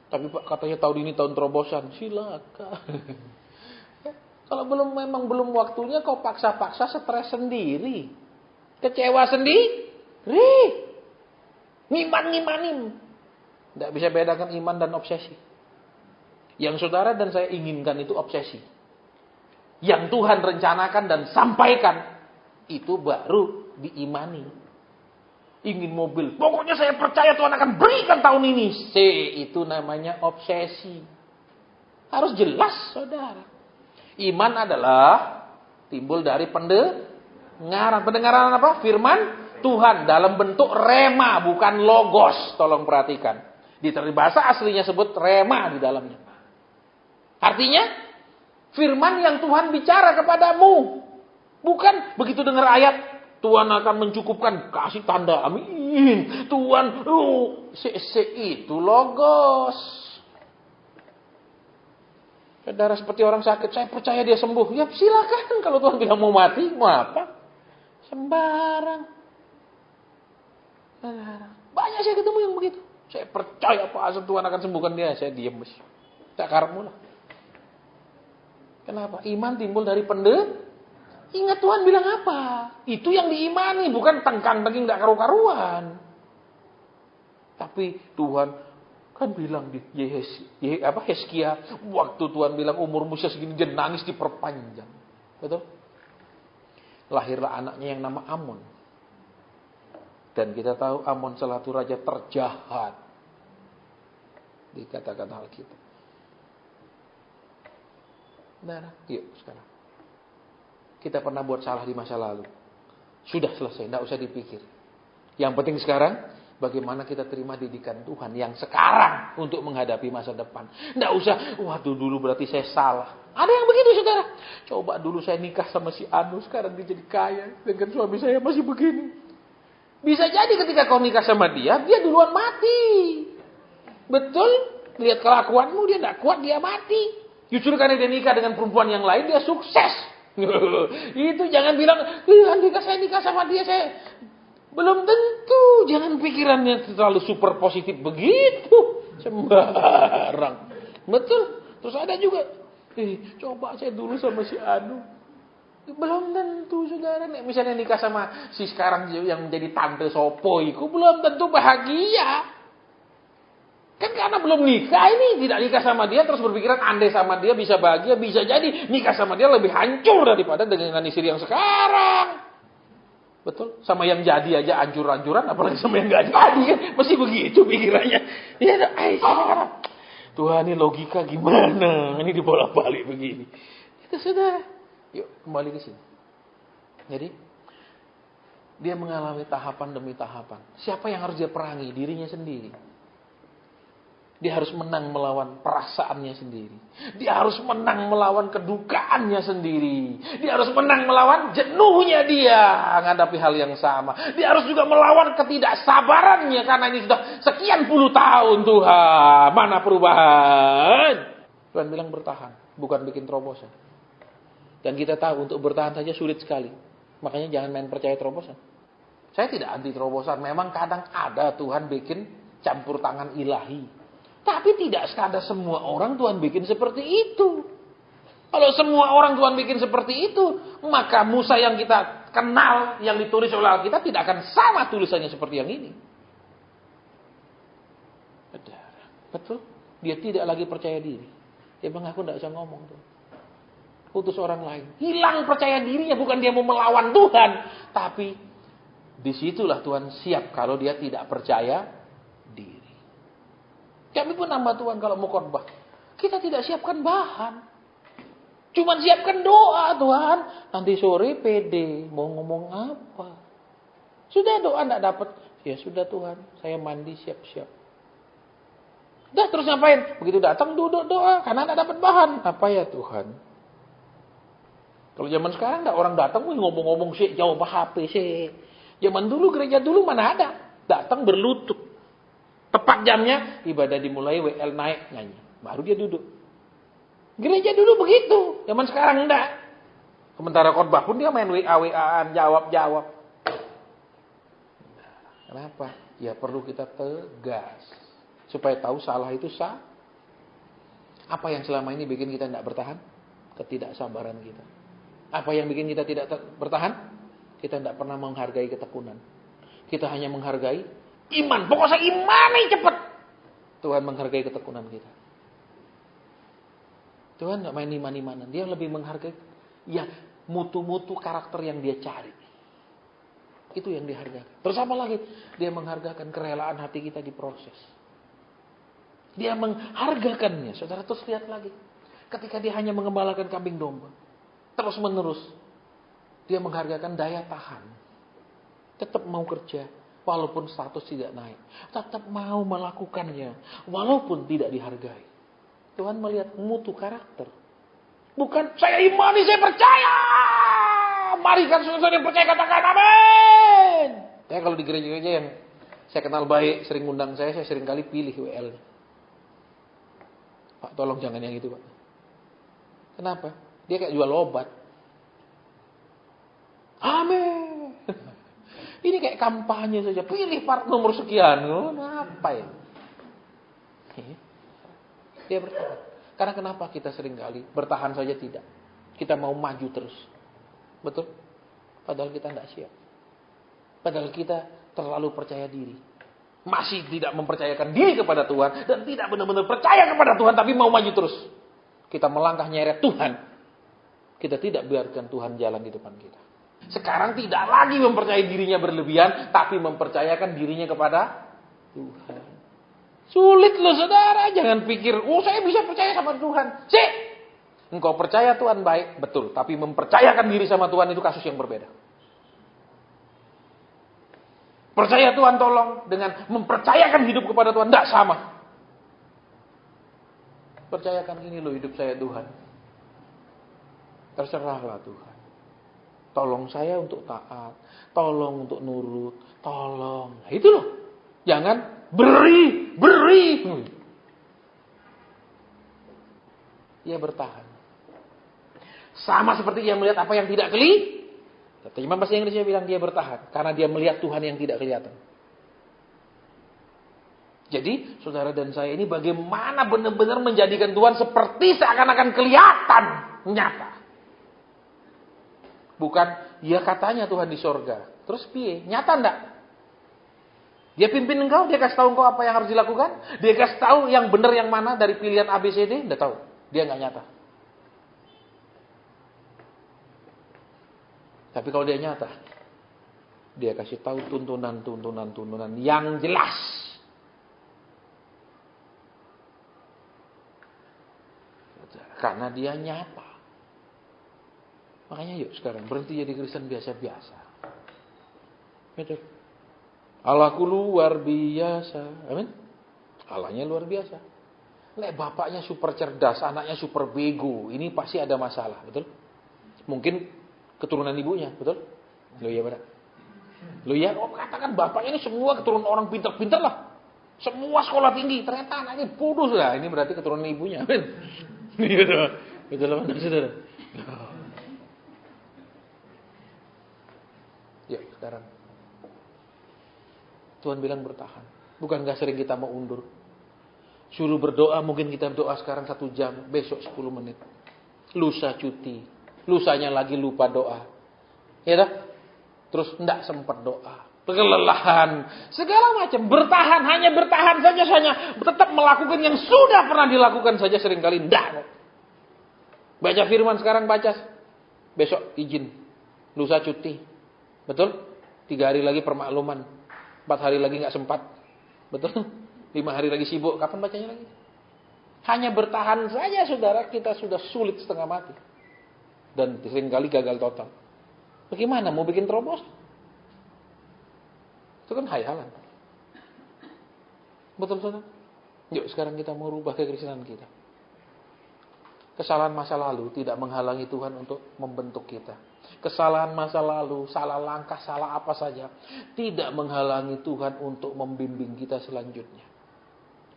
Tapi Pak katanya tahun ini tahun terobosan. Silakan. Kalau memang belum waktunya kau paksa-paksa stres sendiri. Kecewa sendiri. Ngiman-ngimanin. Tidak bisa bedakan iman dan obsesi. Yang saudara dan saya inginkan itu obsesi. Yang Tuhan rencanakan dan sampaikan. Itu baru diimani. Ingin mobil. Pokoknya saya percaya Tuhan akan berikan tahun ini. Itu namanya obsesi. Harus jelas, saudara. Iman adalah timbul dari pendengaran. Pendengaran apa? Firman Tuhan dalam bentuk rema, bukan logos. Tolong perhatikan. Di bahasa aslinya sebut rema di dalamnya. Artinya, firman yang Tuhan bicara kepadamu. Bukan begitu dengar ayat. Tuhan akan mencukupkan. Kasih tanda. Amin. Tuhan. Itu logos. Saudara seperti orang sakit. Saya percaya dia sembuh. Ya silakan. Kalau Tuhan bilang mau mati. Mau apa? Sembarang. Banyak saya ketemu yang begitu. Saya percaya Pak Tuhan akan sembuhkan dia. Saya diam. Tak karepmu lah. Kenapa? Iman timbul dari Ingat Tuhan bilang apa? Itu yang diimani, bukan tengkang-tengking gak karu-karuan. Tapi Tuhan kan bilang di Heskia, waktu Tuhan bilang umurmu segini dia nangis diperpanjang. Betul? Lahirlah anaknya yang nama Amon. Dan kita tahu Amon salah satu raja terjahat. Dikatakan Alkitab. Nah, yuk sekarang. Kita pernah buat salah di masa lalu. Sudah selesai, tidak usah dipikir. Yang penting sekarang, bagaimana kita terima didikan Tuhan yang sekarang untuk menghadapi masa depan. Tidak usah, waduh dulu berarti saya salah. Ada yang begitu saudara. Coba dulu saya nikah sama si Anu, sekarang dia jadi kaya. Dengan suami saya masih begini. Bisa jadi ketika kau nikah sama dia duluan mati. Betul? Lihat kelakuanmu, dia tidak kuat, dia mati. Justru karena dia nikah dengan perempuan yang lain, dia sukses. Itu jangan bilang, Andika saya nikah sama dia, saya belum tentu. Jangan pikirannya terlalu super positif begitu. Sembarang. Betul. Terus ada juga Coba saya dulu sama si Anu. Belum tentu saudara. Misalnya nikah sama si sekarang yang menjadi tante sopoiku, belum tentu bahagia. Kan karena belum nikah ini, tidak nikah sama dia terus berpikiran andai sama dia bisa bahagia, bisa jadi nikah sama dia lebih hancur daripada dengan istri yang sekarang. Betul? Sama yang jadi aja hancur-hancuran, apalagi sama yang gak jadi kan, mesti begitu pikirannya. Ya, Tuhan ini logika gimana? Ini dibolak-balik begini. Itu sudah. Yuk kembali ke sini. Jadi dia mengalami tahapan demi tahapan. Siapa yang harus dia perangi? Dirinya sendiri. Dia harus menang melawan perasaannya sendiri. Dia harus menang melawan kedukaannya sendiri. Dia harus menang melawan jenuhnya dia menghadapi hal yang sama. Dia harus juga melawan ketidaksabarannya karena ini sudah sekian puluh tahun Tuhan. Mana perubahan? Tuhan bilang bertahan, bukan bikin terobosan. Dan kita tahu untuk bertahan saja sulit sekali. Makanya jangan main percaya terobosan. Saya tidak anti terobosan. Memang kadang ada Tuhan bikin campur tangan ilahi. Tapi tidak sekadar semua orang Tuhan bikin seperti itu. Kalau semua orang Tuhan bikin seperti itu, maka Musa yang kita kenal, yang ditulis oleh Alkitab tidak akan sama tulisannya seperti yang ini. Betul? Dia tidak lagi percaya diri. Dia mengaku tidak bisa ngomong tuh. Utus orang lain. Hilang percaya dirinya, bukan dia mau melawan Tuhan. Tapi disitulah Tuhan siap kalau dia tidak percaya diri. Kami pun hamba Tuhan kalau mau khotbah. Kita tidak siapkan bahan. Cuma siapkan doa Tuhan. Nanti sore pede. Mau ngomong apa. Sudah doa tidak dapat. Ya sudah Tuhan. Saya mandi siap-siap. Udah terus ngapain? Begitu datang duduk doa. Karena tidak dapat bahan. Apa ya Tuhan? Kalau zaman sekarang tidak orang datang. Ngomong-ngomong sih. Jawab HP sih. Zaman dulu gereja dulu mana ada. Datang berlutut. Tepat jamnya, ibadah dimulai, WL naik, nyanyi. Baru dia duduk. Gereja dulu begitu. Zaman sekarang enggak. Sementara khotbah pun dia main WA-WAan, jawab-jawab. Kenapa? Ya perlu kita tegas. Supaya tahu salah itu sah. Apa yang selama ini bikin kita tidak bertahan? Ketidaksabaran kita. Apa yang bikin kita tidak bertahan? Kita tidak pernah menghargai ketekunan. Kita hanya menghargai iman. Pokoknya iman ini cepat. Tuhan menghargai ketekunan kita. Tuhan gak main iman-imanan. Dia lebih menghargai ya mutu-mutu karakter yang dia cari. Itu yang dihargai. Terus apa lagi? Dia menghargakan kerelaan hati kita diproses. Dia menghargakannya. Saudara terus lihat lagi. Ketika dia hanya mengembalakan kambing domba. Terus menerus. Dia menghargakan daya tahan. Tetap mau kerja. Walaupun status tidak naik. Tetap mau melakukannya. Walaupun tidak dihargai. Tuhan melihat mutu karakter. Bukan saya imani, saya percaya. Mari kan saudara yang percaya katakan amin. Ya kalau di gereja-gereja yang saya kenal baik, sering undang saya sering kali pilih WL. Pak tolong jangan yang itu Pak. Kenapa? Dia kayak jual obat. Amin. Ini kayak kampanye saja. Pilih part nomor sekian. Apa ya? Dia bertahan. Karena kenapa kita sering kali bertahan saja tidak. Kita mau maju terus. Betul? Padahal kita tidak siap. Padahal kita terlalu percaya diri. Masih tidak mempercayakan diri kepada Tuhan. Dan tidak benar-benar percaya kepada Tuhan. Tapi mau maju terus. Kita melangkah nyeret Tuhan. Kita tidak biarkan Tuhan jalan di depan kita. Sekarang tidak lagi mempercayai dirinya berlebihan, tapi mempercayakan dirinya kepada Tuhan. Sulit loh saudara, jangan pikir, saya bisa percaya sama Tuhan. Engkau percaya Tuhan baik, betul. Tapi mempercayakan diri sama Tuhan itu kasus yang berbeda. Percaya Tuhan tolong, dengan mempercayakan hidup kepada Tuhan, tidak sama. Percayakan ini loh hidup saya Tuhan. Terserahlah Tuhan. Tolong saya untuk taat. Tolong untuk nurut. Tolong. Nah, itu loh. Jangan beri. Ia bertahan. Sama seperti dia melihat apa yang tidak kelihatan. Terjemahan bahasa Inggrisnya bilang dia bertahan. Karena dia melihat Tuhan yang tidak kelihatan. Jadi, saudara dan saya ini bagaimana benar-benar menjadikan Tuhan seperti seakan-akan kelihatan nyata. Bukan, ya katanya Tuhan di sorga. Terus piye? Nyata enggak? Dia pimpin engkau, dia kasih tahu engkau apa yang harus dilakukan. Dia kasih tahu yang benar yang mana dari pilihan A, B, C, D. Enggak tahu. Dia enggak nyata. Tapi kalau dia nyata, dia kasih tahu tuntunan yang jelas. Karena dia nyata. Makanya yuk sekarang berhenti jadi Kristen biasa-biasa. Betul. Allahku luar biasa. Amin. Allahnya luar biasa. Lek bapaknya super cerdas, anaknya super bego. Ini pasti ada masalah, betul? Mungkin keturunan ibunya, betul? Loh iya benar. Loh ya, katakan bapaknya ini semua keturunan orang pintar-pintar lah. Semua sekolah tinggi, ternyata anaknya bodoh lah. Ini berarti keturunan ibunya, amin. Betul apa enggak, saudara? Ya, sekarang Tuhan bilang bertahan. Bukankah sering kita mau undur? Suruh berdoa, mungkin kita berdoa sekarang 1 jam, besok 10 menit. Lusa cuti. Lusanya lagi lupa doa. Ya tak? Terus enggak sempat doa. Kelelahan. Segala macam. Bertahan, hanya bertahan saja. Tetap melakukan yang sudah pernah dilakukan saja seringkali. Enggak. Baca firman sekarang baca. Besok izin. Lusa cuti. Betul? 3 hari lagi permakluman. 4 hari lagi enggak sempat. Betul? 5 hari lagi sibuk. Kapan bacanya lagi? Hanya bertahan saja saudara. Kita sudah sulit setengah mati. Dan seringkali gagal total. Bagaimana? Mau bikin terobos? Itu kan hayalan. Betul saudara? Yuk sekarang kita mau rubah kekristenan kita. Kesalahan masa lalu tidak menghalangi Tuhan untuk membentuk kita. Kesalahan masa lalu, salah langkah, salah apa saja, tidak menghalangi Tuhan untuk membimbing kita selanjutnya.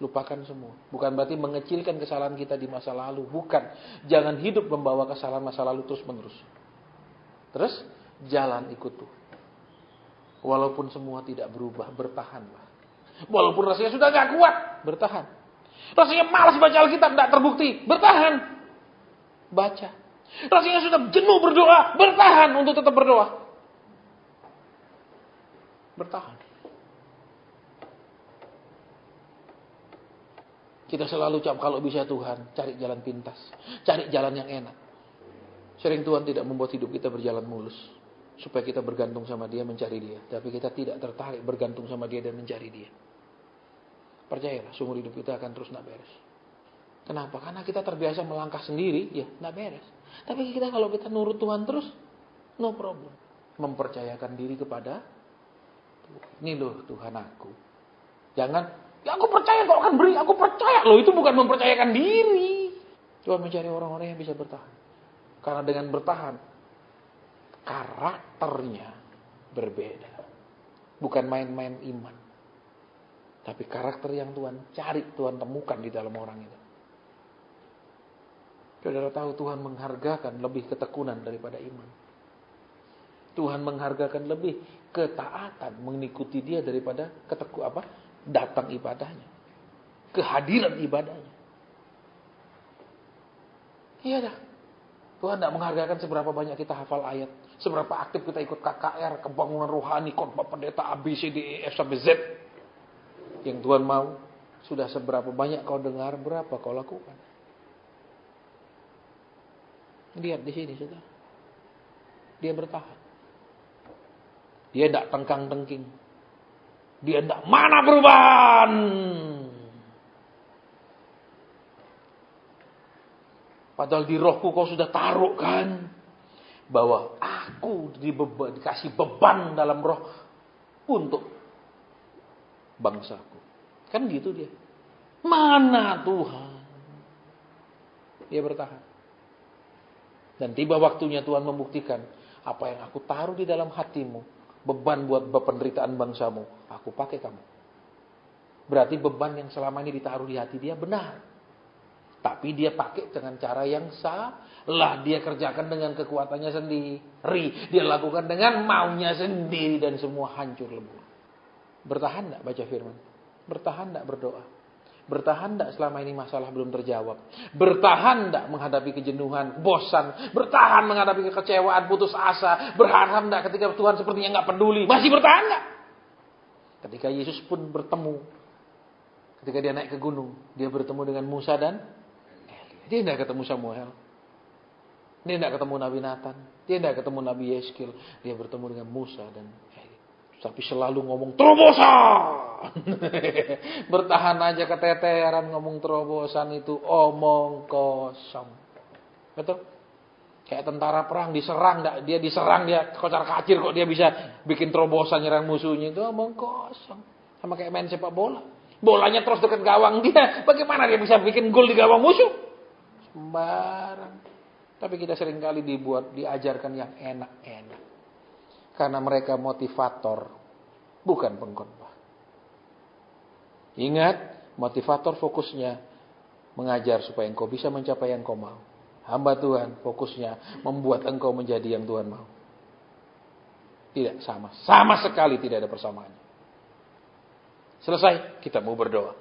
Lupakan semua. Bukan berarti mengecilkan kesalahan kita di masa lalu. Bukan. Jangan hidup membawa kesalahan masa lalu terus menerus. Terus jalan ikut Tuhan. Walaupun semua tidak berubah, bertahanlah. Walaupun rasanya sudah gak kuat, bertahan. Rasanya malas baca Alkitab, tidak terbukti, bertahan. Baca. Rasanya sudah jenuh berdoa, bertahan untuk tetap berdoa. Bertahan. Kita selalu ucap kalau bisa Tuhan, cari jalan pintas. Cari jalan yang enak. Sering Tuhan tidak membuat hidup kita berjalan mulus. Supaya kita bergantung sama Dia, mencari Dia. Tapi kita tidak tertarik bergantung sama Dia dan mencari Dia. Percayalah, sumur hidup kita akan terus tidak beres. Kenapa? Karena kita terbiasa melangkah sendiri, ya tidak beres. Tapi kita kalau kita nurut Tuhan terus, no problem. Mempercayakan diri kepada Tuhan. Ini loh Tuhan aku. Jangan, ya aku percaya kau akan beri, aku percaya. Loh itu bukan mempercayakan diri. Tuhan mencari orang-orang yang bisa bertahan. Karena dengan bertahan, karakternya berbeda. Bukan main-main iman. Tapi karakter yang Tuhan cari, Tuhan temukan di dalam orang itu. Saudara tahu Tuhan menghargakan lebih ketekunan daripada iman. Tuhan menghargakan lebih ketaatan mengikuti Dia daripada datang ibadahnya. Kehadiran ibadahnya. Iya dah. Tuhan tidak menghargakan seberapa banyak kita hafal ayat. Seberapa aktif kita ikut KKR, kebangunan rohani, khotbah pendeta A, B, C, D, E, F sampai Z. Yang Tuhan mau, sudah seberapa banyak kau dengar, berapa kau lakukan. Lihat di sini, saudara. Dia bertahan. Dia tidak tengkang-tengking. Dia tidak mana perubahan. Padahal di rohku kau sudah taruh kan. Bahwa aku dikasih beban dalam roh. Untuk bangsaku. Kan gitu dia. Mana Tuhan. Dia bertahan. Dan tiba waktunya Tuhan membuktikan. Apa yang aku taruh di dalam hatimu. Beban buat penderitaan bangsamu. Aku pakai kamu. Berarti beban yang selama ini ditaruh di hati dia benar. Tapi dia pakai dengan cara yang salah. Dia kerjakan dengan kekuatannya sendiri. Dia lakukan dengan maunya sendiri. Dan semua hancur lebur. Bertahan tidak baca firman? Bertahan enggak berdoa? Bertahan enggak selama ini masalah belum terjawab? Bertahan enggak menghadapi kejenuhan, bosan? Bertahan menghadapi kekecewaan, putus asa? Berharap enggak ketika Tuhan sepertinya enggak peduli? Masih bertahan enggak? Ketika Yesus pun bertemu, ketika dia naik ke gunung, dia bertemu dengan Musa dan Elia. Dia enggak ketemu Samuel. Dia enggak ketemu Nabi Nathan. Dia enggak ketemu Nabi Yeskil. Dia bertemu dengan Musa dan Elia. Tapi selalu ngomong terobosan. Bertahan aja keteteran ngomong terobosan itu omong kosong. Betul? Kayak tentara perang diserang, dia diserang dia kocar-kacir kok dia bisa bikin terobosan nyerang musuhnya, itu omong kosong. Sama kayak main sepak bola. Bolanya terus dekat gawang dia, bagaimana dia bisa bikin gol di gawang musuh? Sembarang. Tapi kita seringkali diajarkan yang enak-enak. Karena mereka motivator, bukan pengkhotbah. Ingat, motivator fokusnya mengajar supaya engkau bisa mencapai yang engkau mau. Hamba Tuhan fokusnya membuat engkau menjadi yang Tuhan mau. Tidak sama. Sama sekali tidak ada persamaannya. Selesai, kita mau berdoa.